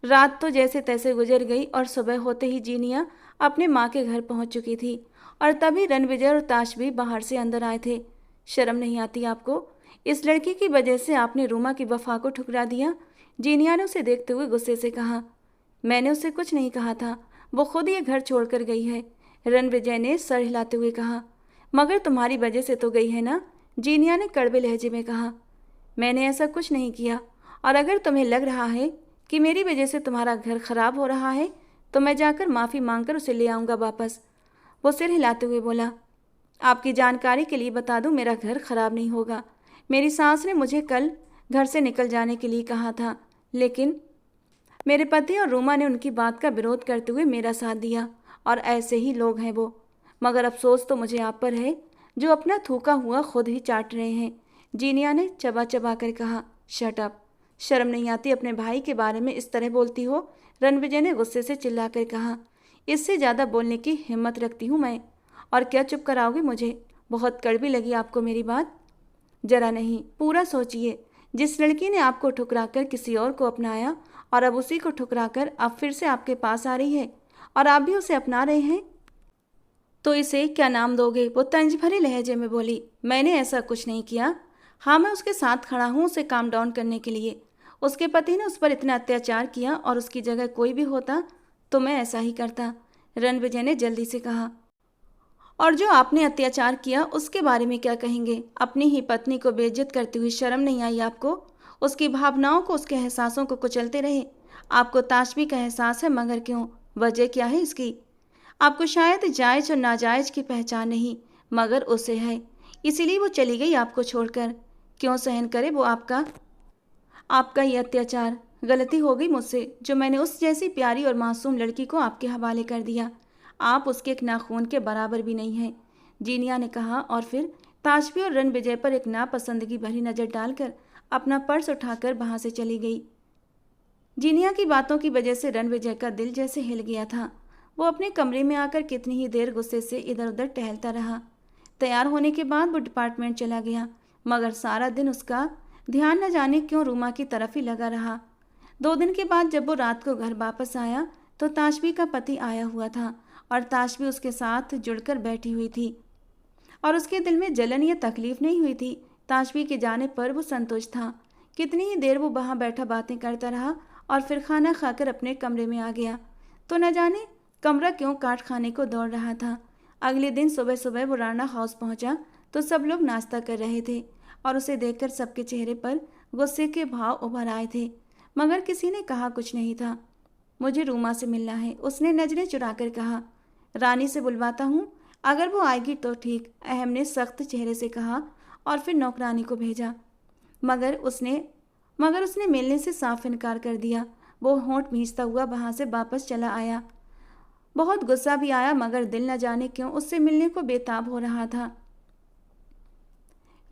रात तो जैसे तैसे गुजर गई और सुबह होते ही जीनिया अपने माँ के घर पहुंच चुकी थी, और तभी रणविजय और ताशवी बाहर से अंदर आए थे। शर्म नहीं आती आपको? इस लड़की की वजह से आपने रूमा की वफा को ठुकरा दिया, जीनिया ने उसे देखते हुए गुस्से से कहा। मैंने उसे कुछ नहीं कहा था, वो खुद ये घर छोड़कर गई है, रणविजय ने सर हिलाते हुए कहा। मगर तुम्हारी वजह से तो गई है ना, जीनिया ने कड़वे लहजे में कहा। मैंने ऐसा कुछ नहीं किया, और अगर तुम्हें लग रहा है कि मेरी वजह से तुम्हारा घर खराब हो रहा है तो मैं जाकर माफ़ी मांगकर उसे ले आऊँगा वापस, वो सिर हिलाते हुए बोला। आपकी जानकारी के लिए बता दूं, मेरा घर खराब नहीं होगा। मेरी सास ने मुझे कल घर से निकल जाने के लिए कहा था, लेकिन मेरे पति और रूमा ने उनकी बात का विरोध करते हुए मेरा साथ दिया, और ऐसे ही लोग हैं वो। मगर अफसोस तो मुझे आप पर है, जो अपना थूका हुआ खुद ही चाट रहे हैं, जीनिया ने चबा चबा कर कहा। शट अप, शर्म नहीं आती अपने भाई के बारे में इस तरह बोलती हो? रणविजय ने गुस्से से चिल्लाकर कहा। इससे ज़्यादा बोलने की हिम्मत रखती हूँ मैं। और क्या चुप कराओगे मुझे? बहुत कड़वी लगी आपको मेरी बात? जरा नहीं, पूरा सोचिए। जिस लड़की ने आपको ठुकराकर किसी और को अपनाया और अब उसी को ठुकराकर अब फिर से आपके पास आ रही है और आप भी उसे अपना रहे हैं, तो इसे क्या नाम दोगे? वो तंज भरे लहजे में बोली। मैंने ऐसा कुछ नहीं किया। हाँ, मैं उसके साथ खड़ा हूँ उसे काम डाउन करने के लिए। उसके पति ने उस पर इतना अत्याचार किया और उसकी जगह कोई भी होता तो मैं ऐसा ही करता, रणविजय ने जल्दी से कहा। और जो आपने अत्याचार किया उसके बारे में क्या कहेंगे? अपनी ही पत्नी को बेइज्जत करती हुई शर्म नहीं आई आपको? उसकी भावनाओं को, उसके एहसासों को कुचलते रहे। आपको ताशबी का एहसास है, मगर क्यों? वजह क्या है इसकी? आपको शायद जायज और नाजायज की पहचान नहीं, मगर उसे है। इसीलिए वो चली गई आपको छोड़कर। क्यों सहन करे वो आपका आपका ये अत्याचार? गलती हो गई मुझसे जो मैंने उस जैसी प्यारी और मासूम लड़की को आपके हवाले कर दिया। आप उसके एक नाखून के बराबर भी नहीं हैं, जीनिया ने कहा और फिर ताशबी और रणविजय पर एक नापसंदगी भरी नज़र डालकर अपना पर्स उठाकर वहां से चली गई। जीनिया की बातों की वजह से रणविजय का दिल जैसे हिल गया था। वो अपने कमरे में आकर कितनी ही देर गुस्से से इधर उधर टहलता रहा। तैयार होने के बाद वो डिपार्टमेंट चला गया, मगर सारा दिन उसका ध्यान न जाने क्यों रूमा की तरफ ही लगा रहा। 2 दिन के बाद जब वो रात को घर वापस आया तो ताशबी का पति आया हुआ था और ताशबी उसके साथ जुड़कर बैठी हुई थी और उसके दिल में जलन या तकलीफ नहीं हुई थी। ताशबी के जाने पर वो संतुष्ट था। कितनी ही देर वो वहाँ बैठा बातें करता रहा और फिर खाना खाकर अपने कमरे में आ गया तो न जाने कमरा क्यों काट खाने को दौड़ रहा था। अगले दिन सुबह सुबह वो राणा हाउस पहुंचा तो सब लोग नाश्ता कर रहे थे और उसे देखकर सबके चेहरे पर गुस्से के भाव उभर आए थे, मगर किसी ने कहा कुछ नहीं था। मुझे रूमा से मिलना है, उसने नजरें चुराकर कहा। रानी से बुलवाता हूँ, अगर वो आएगी तो ठीक, अहम ने सख्त चेहरे से कहा और फिर नौकरानी को भेजा, मगर उसने मिलने से साफ इनकार कर दिया। वो होंठ भींचता हुआ वहां से वापस चला आया। बहुत गुस्सा भी आया, मगर दिल न जाने क्यों उससे मिलने को बेताब हो रहा था।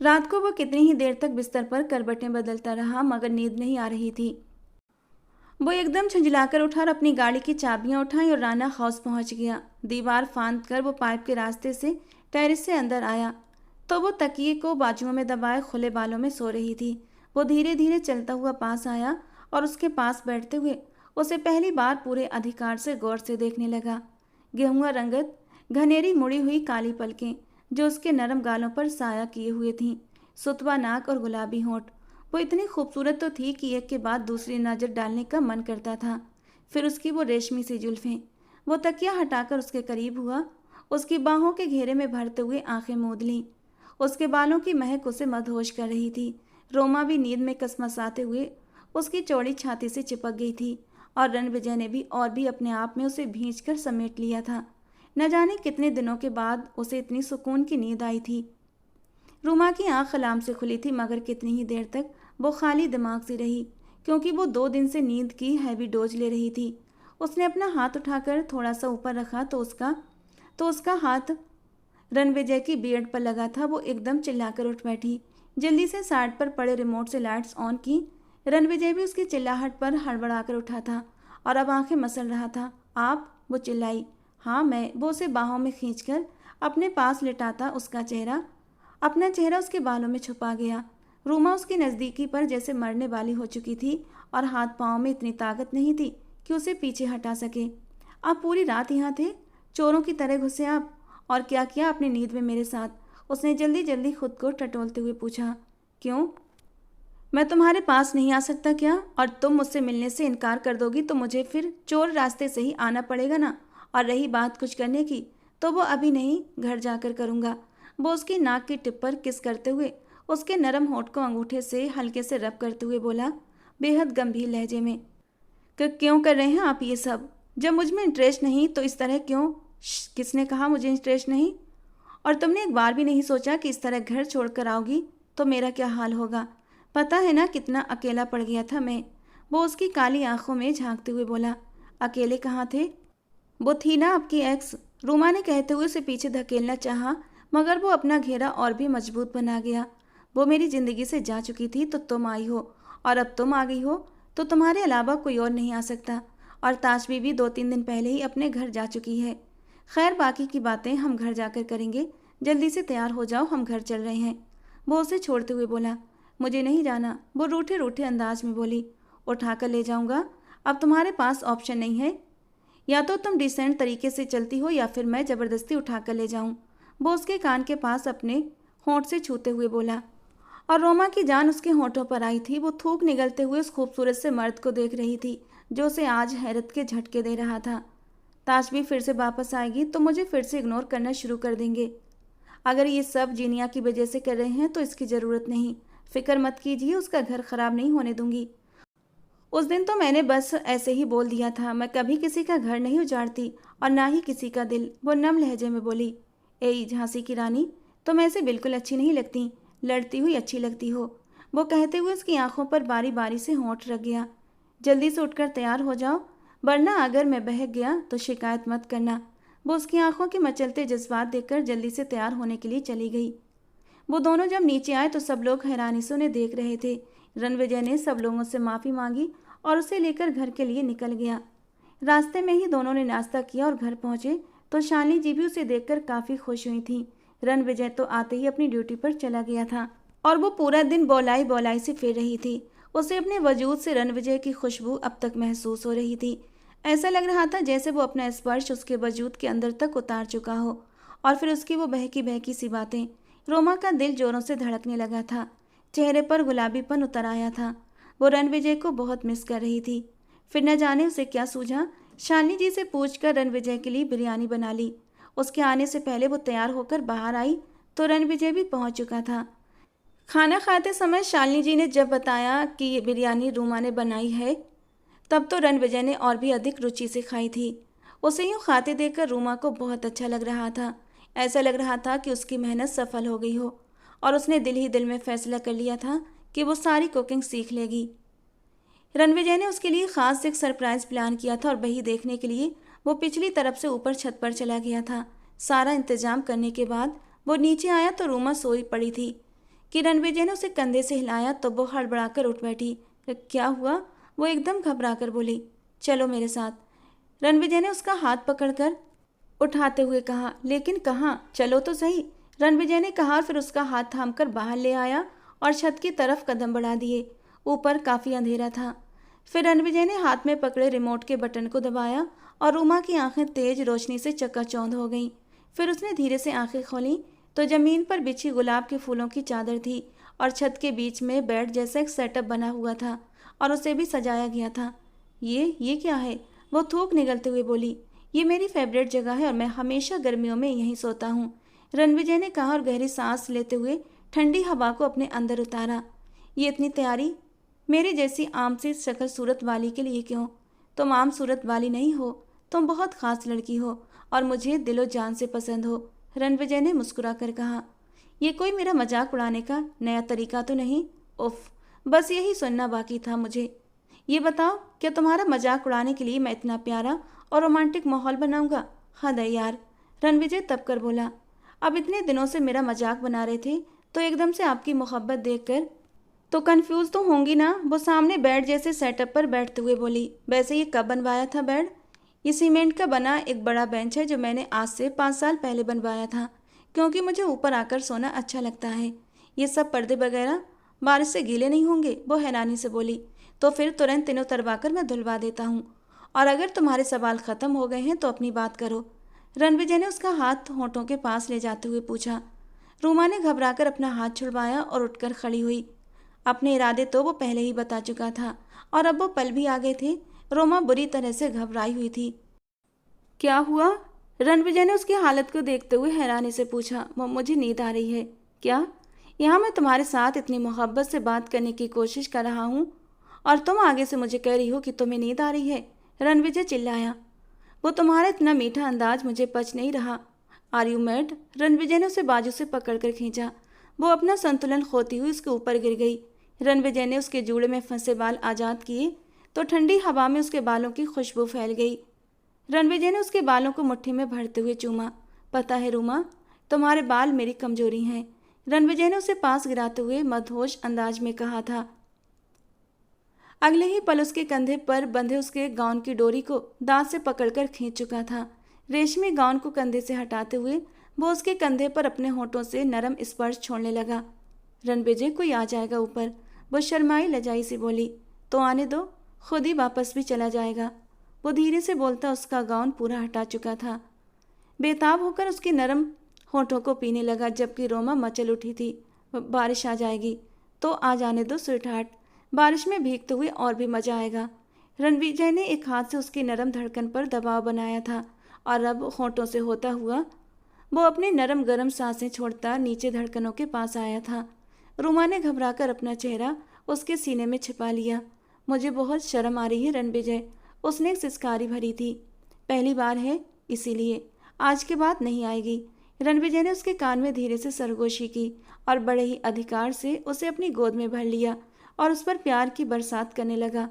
रात को वो कितनी ही देर तक बिस्तर पर करवटें बदलता रहा, मगर नींद नहीं आ रही थी। वो एकदम झुंझलाकर उठा और अपनी गाड़ी की चाबियां उठाई और राणा हाउस पहुंच गया। दीवार फांद कर वो पाइप के रास्ते से टेरेस से अंदर आया तो वो तकिए को बाजुओं में दबाए खुले बालों में सो रही थी। वो धीरे धीरे चलता हुआ पास आया और उसके पास बैठते हुए उसे पहली बार पूरे अधिकार से गौर से देखने लगा। गेहुआ रंगत, घनेरी मुड़ी हुई काली पलकें जो उसके नरम गालों पर साया किए हुए थीं, सुतवा नाक और गुलाबी होंठ। वो इतनी खूबसूरत तो थी कि एक के बाद दूसरी नज़र डालने का मन करता था। फिर उसकी वो रेशमी सी जुल्फें। वो तकिया हटाकर उसके करीब हुआ, उसकी बाहों के घेरे में भरते हुए आंखें मूंद लीं। उसके बालों की महक उसे मदहोश कर रही थी। रोमा भी नींद में कसमसाते हुए उसकी चौड़ी छाती से चिपक गई थी और रणविजय ने भी अपने आप में उसे भींचकर समेट लिया था। न जाने कितने दिनों के बाद उसे इतनी सुकून की नींद आई थी। रूमा की आंख अलार्म से खुली थी, मगर कितनी ही देर तक वो खाली दिमाग से रही, क्योंकि वो 2 दिन से नींद की हैवी डोज ले रही थी। उसने अपना हाथ उठाकर थोड़ा सा ऊपर रखा तो उसका हाथ रणविजय की बियर्ड पर लगा था। वो एकदम चिल्लाकर उठ बैठी, जल्दी से साइड पर पड़े रिमोट से लाइट्स ऑन की। रणविजय भी उसकी चिल्लाहट पर हड़बड़ाकर उठा था और अब आंखें मसल रहा था। आप? वो चिल्लाई। हाँ मैं। वो उसे बाहों में खींचकर अपने पास लिटाता अपना चेहरा उसके बालों में छुपा गया। रूमा उसकी नज़दीकी पर जैसे मरने वाली हो चुकी थी और हाथ पाँव में इतनी ताकत नहीं थी कि उसे पीछे हटा सके। आप पूरी रात यहाँ थे? चोरों की तरह घुसे आप? और क्या किया अपनी नींद में मेरे साथ? उसने जल्दी जल्दी खुद को टटोलते हुए पूछा। क्यों? मैं तुम्हारे पास नहीं आ सकता क्या? और तुम मुझसे मिलने से इनकार कर दोगी तो मुझे फिर चोर रास्ते से ही आना पड़ेगा ना। और रही बात कुछ करने की, तो वो अभी नहीं, घर जाकर करूँगा। वो उसकी नाक की टिप पर किस करते हुए उसके नरम होंठ को अंगूठे से हल्के से रब करते हुए बोला, बेहद गंभीर लहजे में। क्यों कर रहे हैं आप ये सब? जब मुझ में इंटरेस्ट नहीं तो इस तरह क्यों? किसने कहा मुझे इंटरेस्ट नहीं? और तुमने एक बार भी नहीं सोचा कि इस तरह घर छोड़कर आओगी तो मेरा क्या हाल होगा? पता है ना कितना अकेला पड़ गया था मैं। वो उसकी काली आंखों में झांकते हुए बोला। अकेले कहाँ थे? वो थी ना आपकी एक्स। रूमा ने कहते हुए उसे पीछे धकेलना चाहा, मगर वो अपना घेरा और भी मजबूत बना गया। वो मेरी जिंदगी से जा चुकी थी तो तुम आई हो और अब तुम आ गई हो तो तुम्हारे अलावा कोई और नहीं आ सकता। और ताश बीबी 2-3 दिन पहले ही अपने घर जा चुकी है। खैर बाकी की बातें हम घर जाकर करेंगे। जल्दी से तैयार हो जाओ, हम घर चल रहे हैं। वो उसे छोड़ते हुए बोला। मुझे नहीं जाना, वो रूठे रूठे अंदाज में बोली। उठाकर ले जाऊंगा। अब तुम्हारे पास ऑप्शन नहीं है, या तो तुम डिसेंट तरीके से चलती हो या फिर मैं ज़बरदस्ती उठाकर ले जाऊं। वो उसके कान के पास अपने होंठ से छूते हुए बोला। और रोमा की जान उसके होंठों पर आई थी। वो थूक निगलते हुए उस खूबसूरत से मर्द को देख रही थी जो उसे आज हैरत के झटके दे रहा था। ताश भी फिर से वापस आएगी तो मुझे फिर से इग्नोर करना शुरू कर देंगे। अगर ये सब जीनिया की वजह से कर रहे हैं तो इसकी ज़रूरत नहीं। फिक्र मत कीजिए, उसका घर खराब नहीं होने दूंगी। उस दिन तो मैंने बस ऐसे ही बोल दिया था, मैं कभी किसी का घर नहीं उजाड़ती और ना ही किसी का दिल। वो नम लहजे में बोली। ए झांसी की रानी, तुम ऐसे बिल्कुल अच्छी नहीं लगती, लड़ती हुई अच्छी लगती हो। वो कहते हुए उसकी आंखों पर बारी बारी से होंठ रख गया। जल्दी से उठकर तैयार हो जाओ, वरना अगर मैं बहक गया तो शिकायत मत करना। वो उसकी आंखों के मचलते जज्बात देखकर जल्दी से तैयार होने के लिए चली गई। वो दोनों जब नीचे आए तो सब लोग हैरानी से उन्हें देख रहे थे। रणविजय ने सब लोगों से माफ़ी मांगी और उसे लेकर घर के लिए निकल गया। रास्ते में ही दोनों ने नाश्ता किया और घर पहुंचे तो शालिनी जी भी उसे देखकर काफ़ी खुश हुई थी। रणविजय तो आते ही अपनी ड्यूटी पर चला गया था और वो पूरा दिन बोलाई बोलाई से फिर रही थी। उसे अपने वजूद से रणविजय की खुशबू अब तक महसूस हो रही थी। ऐसा लग रहा था जैसे वो अपना स्पर्श उसके वजूद के अंदर तक उतार चुका हो। और फिर उसकी वो बहकी बहकी सी बातें। रोमा का दिल जोरों से धड़कने लगा था। चेहरे पर गुलाबीपन उतर आया था। वो रणविजय को बहुत मिस कर रही थी। फिर न जाने उसे क्या सूझा, शालिनी जी से पूछकर रणविजय के लिए बिरयानी बना ली। उसके आने से पहले वो तैयार होकर बाहर आई तो रणविजय भी पहुंच चुका था। खाना खाते समय शालिनी जी ने जब बताया कि ये बिरयानी रूमा ने बनाई है, तब तो रणविजय ने और भी अधिक रुचि से खाई थी। उसे यूँ खाते देखकर रूमा को बहुत अच्छा लग रहा था। ऐसा लग रहा था कि उसकी मेहनत सफल हो गई हो और उसने दिल ही दिल में फैसला कर लिया था कि वो सारी कुकिंग सीख लेगी। रणविजय ने उसके लिए खास एक सरप्राइज प्लान किया था और वही देखने के लिए वो पिछली तरफ से ऊपर छत पर चला गया था। सारा इंतजाम करने के बाद वो नीचे आया तो रूमा सोई पड़ी थी कि रणविजय ने उसे कंधे से हिलाया तो वो हड़बड़ाकर उठ बैठी। क्या हुआ? वो एकदम घबराकर बोली। चलो मेरे साथ। रणविजय ने उसका हाथ पकड़कर उठाते हुए कहा। लेकिन कहाँ? चलो तो सही, रणविजय ने कहा और फिर उसका हाथ थामकर बाहर ले आया और छत की तरफ कदम बढ़ा दिए। ऊपर काफ़ी अंधेरा था। फिर रणविजय ने हाथ में पकड़े रिमोट के बटन को दबाया और रूमा की आंखें तेज रोशनी से चकाचौंध हो गईं। फिर उसने धीरे से आंखें खोलीं तो ज़मीन पर बिछी गुलाब के फूलों की चादर थी और छत के बीच में बेड जैसा एक सेटअप बना हुआ था और उसे भी सजाया गया था। ये क्या है? वो थूक निगलते हुए बोली। ये मेरी फेवरेट जगह है और मैं हमेशा गर्मियों में यहीं सोता हूँ, रणविजय ने कहा और गहरी सांस लेते हुए ठंडी हवा को अपने अंदर उतारा। ये इतनी तैयारी मेरी जैसी आम सी शक्ल सूरत वाली के लिए क्यों? तुम आम सूरत वाली नहीं हो, तुम बहुत खास लड़की हो और मुझे दिलो जान से पसंद हो, रणविजय ने मुस्कुरा कर कहा। ये कोई मेरा मजाक उड़ाने का नया तरीका तो नहीं? उफ, बस यही सुनना बाकी था मुझे। ये बताओ, क्या तुम्हारा मजाक उड़ाने के लिए मैं इतना प्यारा और रोमांटिक माहौल बनाऊंगा? हद है यार, रणविजय तब कर बोला। अब इतने दिनों से मेरा मजाक बना रहे थे तो एकदम से आपकी मोहब्बत देखकर तो कंफ्यूज तो होंगी ना? वो सामने बेड जैसे सेटअप पर बैठते हुए बोली। वैसे ये कब बनवाया था बेड? ये सीमेंट का बना एक बड़ा बेंच है जो मैंने आज से 5 साल पहले बनवाया था, क्योंकि मुझे ऊपर आकर सोना अच्छा लगता है। ये सब पर्दे वगैरह बारिश से गीले नहीं होंगे? वो हैरानी से बोली। तो फिर तुरंत तीनों तरवा कर मैं धुलवा देता हूँ। और अगर तुम्हारे सवाल ख़त्म हो गए हैं तो अपनी बात करो, रणविजय ने उसका हाथ होंठों के पास ले जाते हुए पूछा। रूमा ने घबराकर अपना हाथ छुड़वाया और उठकर खड़ी हुई। अपने इरादे तो वो पहले ही बता चुका था और अब वो पल भी आ गए थे। रोमा बुरी तरह से घबराई हुई थी। क्या हुआ? रणविजय ने उसकी हालत को देखते हुए हैरानी से पूछा। मुझे नींद आ रही है। क्या? यहाँ मैं तुम्हारे साथ इतनी मोहब्बत से बात करने की कोशिश कर रहा हूँ और तुम आगे से मुझे कह रही हो कि तुम्हें नींद आ रही है? रणविजय चिल्लाया। वो तुम्हारा इतना मीठा अंदाज मुझे पच नहीं रहा। Are you mad? रणविजय ने उसे बाजू से पकड़कर खींचा। वो अपना संतुलन खोती हुई उसके ऊपर गिर गई। रणविजय ने उसके जूड़े में फंसे बाल आज़ाद किए तो ठंडी हवा में उसके बालों की खुशबू फैल गई। रणविजय ने उसके बालों को मुट्ठी में भरते हुए चूमा। पता है रूमा, तुम्हारे बाल मेरी कमजोरी हैं, रणविजय ने उसे पास गिराते हुए मदहोश अंदाज में कहा था। अगले ही पल उसके कंधे पर बंधे उसके गाउन की डोरी को दांत से पकड़कर खींच चुका था। रेशमी गाउन को कंधे से हटाते हुए वो उसके कंधे पर अपने होठों से नरम स्पर्श छोड़ने लगा। रणविजय, कोई आ जाएगा ऊपर, वो शर्माई लजाई से बोली। तो आने दो, खुद ही वापस भी चला जाएगा। वो धीरे से बोलता उसका गाउन पूरा हटा चुका था। बेताब होकर उसके नरम होठों को पीने लगा, जबकि रोमा मचल उठी थी। बारिश आ जाएगी तो आ जाने दो स्वीटहार्ट, बारिश में भीगते हुए और भी मजा आएगा। रणविजय ने एक हाथ से उसकी नरम धड़कन पर दबाव बनाया था और अब होठों से होता हुआ वो अपनी नरम गरम सांसें छोड़ता नीचे धड़कनों के पास आया था। रोमा ने घबराकर अपना चेहरा उसके सीने में छिपा लिया। मुझे बहुत शर्म आ रही है रणविजय, उसने एक सिसकारी भरी थी। पहली बार है इसीलिए, आज के बाद नहीं आएगी। रणविजय ने उसके कान में धीरे से सरगोशी की और बड़े ही अधिकार से उसे अपनी गोद में भर लिया और उस पर प्यार की बरसात करने लगा।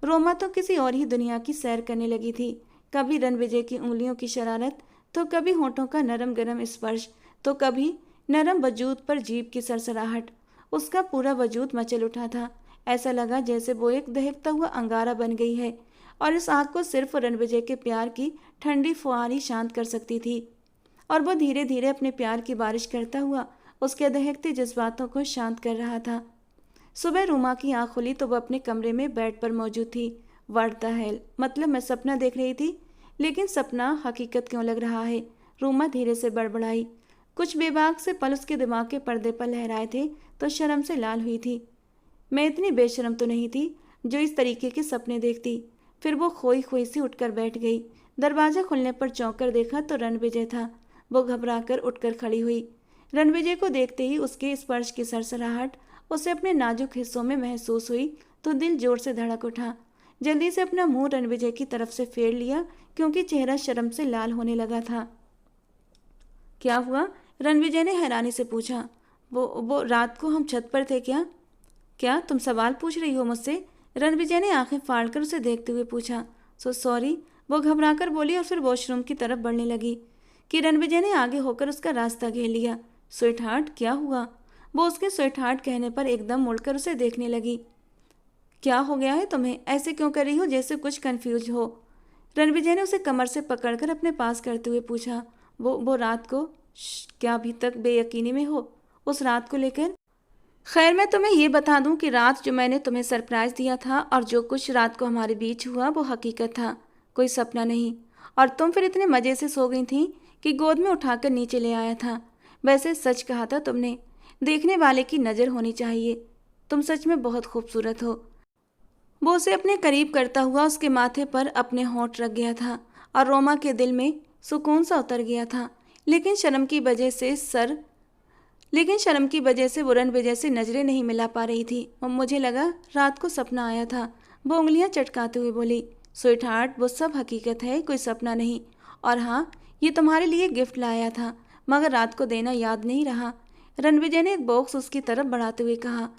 रोमा तो किसी और ही दुनिया की सैर करने लगी थी। कभी रणविजय की उंगलियों की शरारत, तो कभी होठों का नरम गरम स्पर्श, तो कभी नरम वजूद पर जीभ की सरसराहट। उसका पूरा वजूद मचल उठा था। ऐसा लगा जैसे वो एक दहकता हुआ अंगारा बन गई है और इस आग को सिर्फ रणविजय के प्यार की ठंडी फुहार ही शांत कर सकती थी। और वो धीरे धीरे अपने प्यार की बारिश करता हुआ उसके दहकते जज्बातों को शांत कर रहा था। सुबह रूमा की आंख खुली तो वह अपने कमरे में बेड पर मौजूद थी। व्हाट द हेल, मतलब मैं सपना देख रही थी, लेकिन सपना हकीकत क्यों लग रहा है? रूमा धीरे से बड़बड़ाई। कुछ बेबाक से पल उसके दिमाग के पर्दे पर लहराए थे तो शर्म से लाल हुई थी। मैं इतनी बेशर्म तो नहीं थी जो इस तरीके के सपने देखती। फिर वो खोई खोई सी उठकर बैठ गई। दरवाजा खुलने पर चौंक कर देखा तो रणविजय था। वो घबराकर उठकर खड़ी हुई। रणविजय को देखते ही उसके स्पर्श की सरसराहट उसे अपने नाजुक हिस्सों में महसूस हुई तो दिल जोर से धड़क उठा। जल्दी से अपना मुंह रणविजय की तरफ से फेर लिया क्योंकि चेहरा शर्म से लाल होने लगा था। क्या हुआ? रणविजय ने हैरानी से पूछा। वो रात को हम छत पर थे क्या? क्या तुम सवाल पूछ रही हो मुझसे? रणविजय ने आंखें फाड़कर उसे देखते हुए पूछा। सो सॉरी, वो घबराकर बोली और फिर वॉशरूम की तरफ बढ़ने लगी कि रणविजय ने आगे होकर उसका रास्ता घेर लिया। स्वीटहार्ट, क्या हुआ? वो उसके स्वीटहार्ट कहने पर एकदम मुड़कर उसे देखने लगी। क्या हो गया है तुम्हें? ऐसे क्यों कर रही हो जैसे कुछ कंफ्यूज हो? रणविजय ने उसे कमर से पकड़कर अपने पास करते हुए पूछा। वो रात को? क्या अभी तक बेयकीनी में हो उस रात को लेकर? खैर, मैं तुम्हें ये बता दूं कि रात जो मैंने तुम्हें सरप्राइज दिया था और जो कुछ रात को हमारे बीच हुआ वो हकीकत था, कोई सपना नहीं। और तुम फिर इतने मज़े से सो गई थी कि गोद में उठाकर नीचे ले आया था। वैसे सच कहा था तुमने, देखने वाले की नज़र होनी चाहिए। तुम सच में बहुत खूबसूरत हो। वो उसे अपने करीब करता हुआ उसके माथे पर अपने होंठ रख गया था और रोमा के दिल में सुकून सा उतर गया था। लेकिन शर्म की वजह से वो रणविजय से नजरें नहीं मिला पा रही थी। मुझे लगा रात को सपना आया था, वो उंगलियां चटकाते हुए बोली। स्वीटहार्ट, वो सब हकीकत है, कोई सपना नहीं। और हाँ, ये तुम्हारे लिए गिफ्ट लाया था, मगर रात को देना याद नहीं रहा। रणविजय ने एक बॉक्स उसकी तरफ बढ़ाते हुए कहा।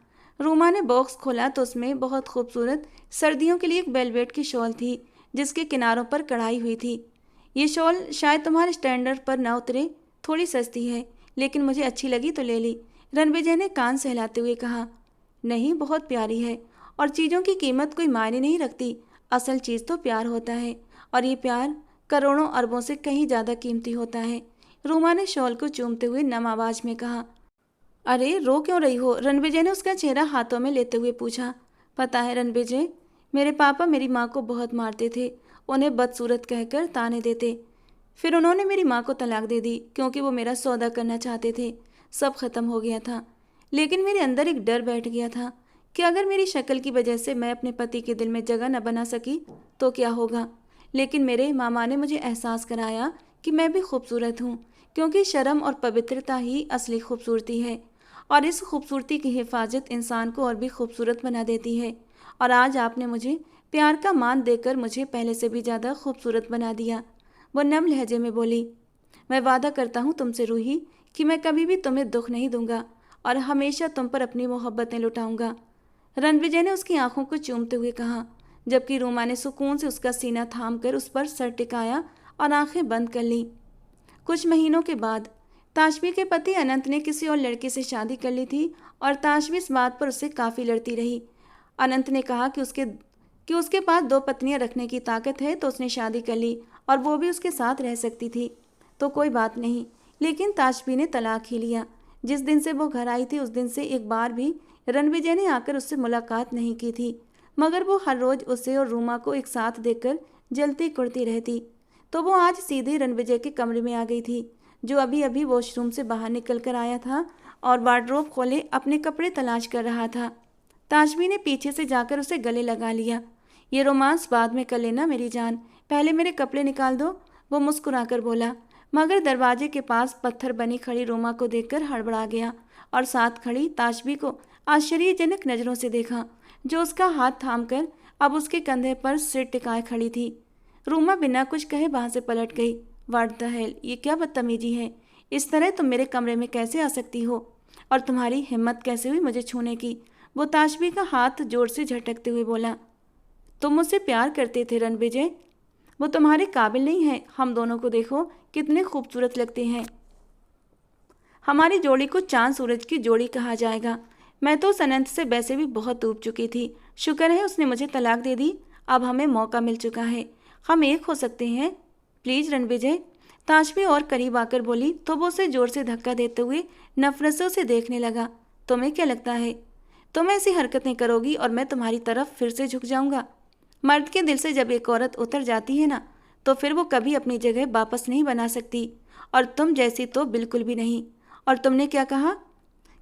रूमा ने बॉक्स खोला तो उसमें बहुत खूबसूरत सर्दियों के लिए एक वेलवेट की शॉल थी जिसके किनारों पर कढ़ाई हुई थी। ये शॉल शायद तुम्हारे स्टैंडर्ड पर ना उतरे, थोड़ी सस्ती है, लेकिन मुझे अच्छी लगी तो ले ली। रणविजय ने कान सहलाते हुए कहा। नहीं, बहुत प्यारी है और चीज़ों की कीमत कोई मायने नहीं रखती। असल चीज़ तो प्यार होता है और ये प्यार करोड़ों अरबों से कहीं ज़्यादा कीमती होता है। रूमा ने शॉल को चूमते हुए नम आवाज में कहा। अरे रो क्यों रही हो? रणविजय ने उसका चेहरा हाथों में लेते हुए पूछा। पता है रणविजय, मेरे पापा मेरी माँ को बहुत मारते थे, उन्हें बदसूरत कहकर ताने देते। फिर उन्होंने मेरी माँ को तलाक दे दी क्योंकि वो मेरा सौदा करना चाहते थे। सब खत्म हो गया था, लेकिन मेरे अंदर एक डर बैठ गया था कि अगर मेरी शक्ल की वजह से मैं अपने पति के दिल में जगह न बना सकी तो क्या होगा। लेकिन मेरे मामा ने मुझे एहसास कराया कि मैं भी खूबसूरत हूँ, क्योंकि शर्म और पवित्रता ही असली खूबसूरती है और इस खूबसूरती की हिफाजत इंसान को और भी खूबसूरत बना देती है। और आज आपने मुझे प्यार का मान देकर मुझे पहले से भी ज़्यादा खूबसूरत बना दिया। वो नम लहजे में बोली। मैं वादा करता हूँ तुमसे रूही कि मैं कभी भी तुम्हें दुख नहीं दूंगा और हमेशा तुम पर अपनी मोहब्बतें लुटाऊंगा। रणविजय ने उसकी आंखों को चूमते हुए कहा, जबकि रूमा ने सुकून से उसका सीना थाम कर उस पर सर टिकाया और आंखें बंद कर लीं। कुछ महीनों के बाद ताशबी के पति अनंत ने किसी और लड़के से शादी कर ली थी और ताशबी इस बात पर उससे काफ़ी लड़ती रही। अनंत ने कहा कि उसके पास 2 पत्नियां रखने की ताकत है तो उसने शादी कर ली और वो भी उसके साथ रह सकती थी, तो कोई बात नहीं। लेकिन ताशबी ने तलाक ही लिया। जिस दिन से वो घर आई थी उस दिन से एक बार भी रणविजय ने आकर उससे मुलाकात नहीं की थी, मगर वो हर रोज उसे और रूमा को एक साथ देखकर जलती कुड़ती रहती। तो वो आज सीधे रणविजय के कमरे में आ गई थी, जो अभी अभी वॉशरूम से बाहर निकल कर आया था और वार्डरोब खोले अपने कपड़े तलाश कर रहा था। ताशबी ने पीछे से जाकर उसे गले लगा लिया। ये रोमांस बाद में कर लेना मेरी जान, पहले मेरे कपड़े निकाल दो, वो मुस्कुराकर बोला, मगर दरवाजे के पास पत्थर बनी खड़ी रोमा को देखकर हड़बड़ा गया और साथ खड़ी ताशबी को आश्चर्यजनक नजरों से देखा, जो उसका हाथ थामकर अब उसके कंधे पर सिर टिकाए खड़ी थी। रूमा बिना कुछ कहे वहां से पलट गई। व्हाट द हेल, ये क्या बदतमीजी है? इस तरह तुम मेरे कमरे में कैसे आ सकती हो? और तुम्हारी हिम्मत कैसे हुई मुझे छूने की? वो ताशबी का हाथ जोर से झटकते हुए बोला। तुम मुझसे प्यार करते थे रणविजय, वो तुम्हारे काबिल नहीं है। हम दोनों को देखो कितने खूबसूरत लगते हैं। हमारी जोड़ी को चांद सूरज की जोड़ी कहा जाएगा। मैं तो उस अनंत से वैसे भी बहुत ऊब चुकी थी। शुक्र है उसने मुझे तलाक दे दी। अब हमें मौका मिल चुका है, हम एक हो सकते हैं। प्लीज रणविजय, ताशबी और करीब आकर बोली तो वो उसे जोर से धक्का देते हुए नफरत से उसे देखने लगा। तुम्हें क्या लगता है तुम ऐसी हरकतें करोगी और मैं तुम्हारी तरफ फिर से झुक जाऊंगा? मर्द के दिल से जब एक औरत उतर जाती है ना, तो फिर वो कभी अपनी जगह वापस नहीं बना सकती, और तुम जैसी तो बिल्कुल भी नहीं। और तुमने क्या कहा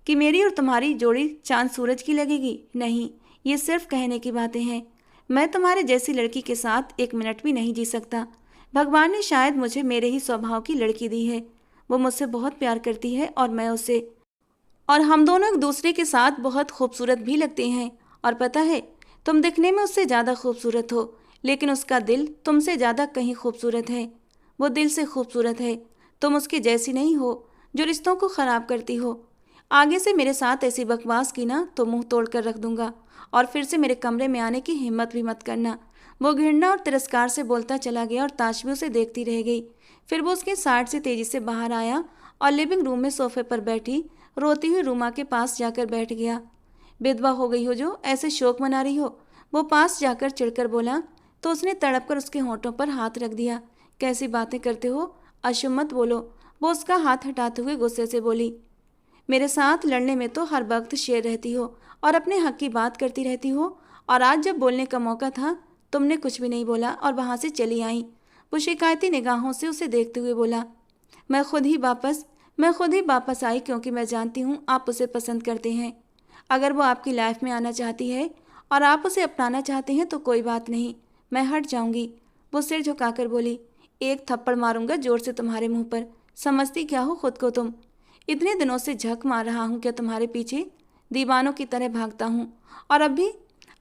कि मेरी और तुम्हारी जोड़ी चांद सूरज की लगेगी? नहीं, ये सिर्फ कहने की बातें हैं। मैं तुम्हारे जैसी लड़की के साथ 1 मिनट भी नहीं जी सकता। भगवान ने शायद मुझे मेरे ही स्वभाव की लड़की दी है। वो मुझसे बहुत प्यार करती है और मैं उसे, और हम दोनों एक दूसरे के साथ बहुत खूबसूरत भी लगते हैं। और पता है, तुम दिखने में उससे ज़्यादा खूबसूरत हो, लेकिन उसका दिल तुमसे ज़्यादा कहीं खूबसूरत है। वो दिल से खूबसूरत है। तुम उसकी जैसी नहीं हो जो रिश्तों को ख़राब करती हो। आगे से मेरे साथ ऐसी बकवास की ना तो मुंह तोड़ कर रख दूंगा, और फिर से मेरे कमरे में आने की हिम्मत भी मत करना। वो घृणा और तिरस्कार से बोलता चला गया और ताशबी उसे देखती रह गई। फिर वो उसके साइड से तेजी से बाहर आया और लिविंग रूम में सोफे पर बैठी रोती हुई रूमा के पास जाकर बैठ गया। विधवा हो गई हो जो ऐसे शोक मना रही हो? वो पास जाकर चिढ़कर बोला, तो उसने तड़प कर उसके होंठों पर हाथ रख दिया। कैसी बातें करते हो, अशुभ मत बोलो। वो उसका हाथ हटाते हुए गुस्से से बोली, मेरे साथ लड़ने में तो हर वक्त शेर रहती हो और अपने हक की बात करती रहती हो, और आज जब बोलने का मौका था तुमने कुछ भी नहीं बोला और वहां से चली आई। वो शिकायती निगाहों से उसे देखते हुए बोला, मैं खुद ही वापस आई क्योंकि मैं जानती हूँ आप उसे पसंद करते हैं। अगर वो आपकी लाइफ में आना चाहती है और आप उसे अपनाना चाहते हैं तो कोई बात नहीं, मैं हट जाऊंगी। वो सिर झुकाकर बोली, एक थप्पड़ मारूंगा जोर से तुम्हारे मुंह पर। समझती क्या हो खुद को तुम? इतने दिनों से झक मार रहा हूँ क्या तुम्हारे पीछे? दीवानों की तरह भागता हूँ, और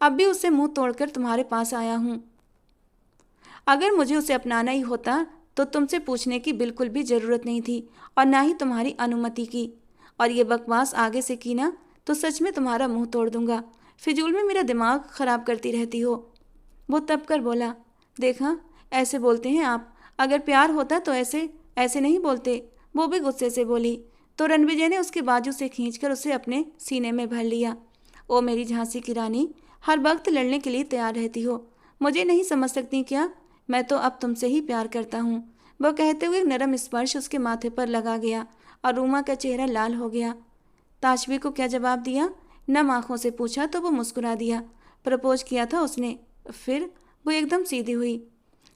अब भी उससे मुंह तोड़कर तुम्हारे पास आया हूँ। अगर मुझे उसे अपनाना ही होता तो तुमसे पूछने की बिल्कुल भी ज़रूरत नहीं थी, और ना ही तुम्हारी अनुमति की। और ये बकवास आगे से की ना तो सच में तुम्हारा मुंह तोड़ दूंगा। फिजूल में मेरा दिमाग खराब करती रहती हो। वो तब कर बोला, देखा ऐसे बोलते हैं आप, अगर प्यार होता तो ऐसे ऐसे नहीं बोलते। वो भी गुस्से से बोली, तो रणविजय ने उसके बाजू से खींचकर उसे अपने सीने में भर लिया। ओ मेरी झांसी की रानी, हर वक्त लड़ने के लिए तैयार रहती हो, मुझे नहीं समझ सकती क्या? मैं तो अब तुमसे ही प्यार करता हूँ। वह कहते हुए नरम स्पर्श उसके माथे पर लगा गया और रूमा का चेहरा लाल हो गया। ताशबी को क्या जवाब दिया? नम आंखों से पूछा तो वो मुस्कुरा दिया। प्रपोज किया था उसने? फिर वो एकदम सीधी हुई।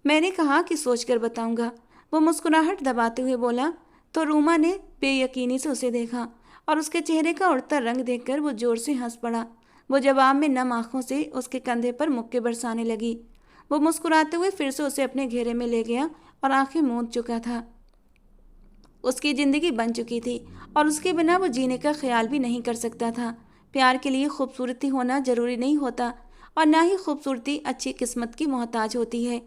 मैंने कहा कि सोचकर बताऊंगा। वो मुस्कुराहट दबाते हुए बोला। तो रूमा ने बेयकीनी से उसे देखा और उसके चेहरे का उड़ता रंग देखकर वो जोर से हंस पड़ा। वो जवाब में नम आंखों से उसके कंधे पर मुक्के बरसाने लगी। वो मुस्कुराते हुए फिर से उसे अपने घेरे में ले गया और आंखें मूंद चुका था। उसकी जिंदगी बन चुकी थी और उसके बिना वो जीने का ख्याल भी नहीं कर सकता था। प्यार के लिए खूबसूरती होना जरूरी नहीं होता, और ना ही खूबसूरती अच्छी किस्मत की मोहताज होती है।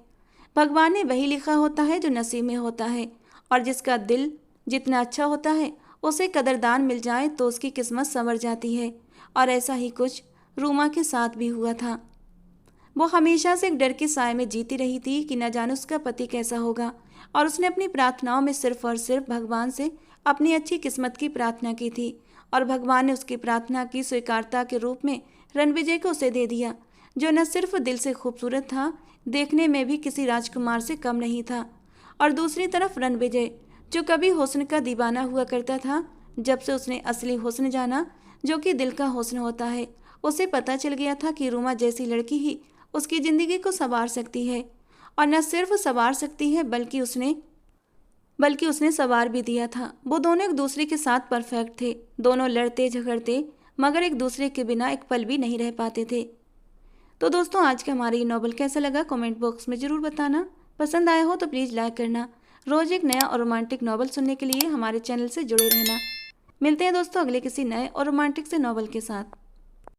भगवान ने वही लिखा होता है जो नसीब में होता है, और जिसका दिल जितना अच्छा होता है उसे कदरदान मिल जाए तो उसकी किस्मत संवर जाती है। और ऐसा ही कुछ रूमा के साथ भी हुआ था। वो हमेशा से एक डर के साए में जीती रही थी कि न जाने उसका पति कैसा होगा, और उसने अपनी प्रार्थनाओं में सिर्फ और सिर्फ भगवान से अपनी अच्छी किस्मत की प्रार्थना की थी, और भगवान ने उसकी प्रार्थना की स्वीकारता के रूप में रणविजय को उसे दे दिया, जो न सिर्फ दिल से खूबसूरत था, देखने में भी किसी राजकुमार से कम नहीं था। और दूसरी तरफ रणविजय, जो कभी हुस्न का दीवाना हुआ करता था, जब से उसने असली हुस्न जाना, जो कि दिल का हुस्न होता है, उसे पता चल गया था कि रूमा जैसी लड़की ही उसकी ज़िंदगी को संवार सकती है। और न सिर्फ संवार सकती है, बल्कि उसने संवार भी दिया था। वो दोनों एक दूसरे के साथ परफेक्ट थे। दोनों लड़ते झगड़ते, मगर एक दूसरे के बिना एक पल भी नहीं रह पाते थे। तो दोस्तों, आज का हमारा ये नॉवल कैसा लगा कमेंट बॉक्स में ज़रूर बताना। पसंद आया हो तो प्लीज़ लाइक करना। रोज़ एक नया और रोमांटिक नॉवल सुनने के लिए हमारे चैनल से जुड़े रहना। मिलते हैं दोस्तों अगले किसी नए और रोमांटिक से नॉवल के साथ।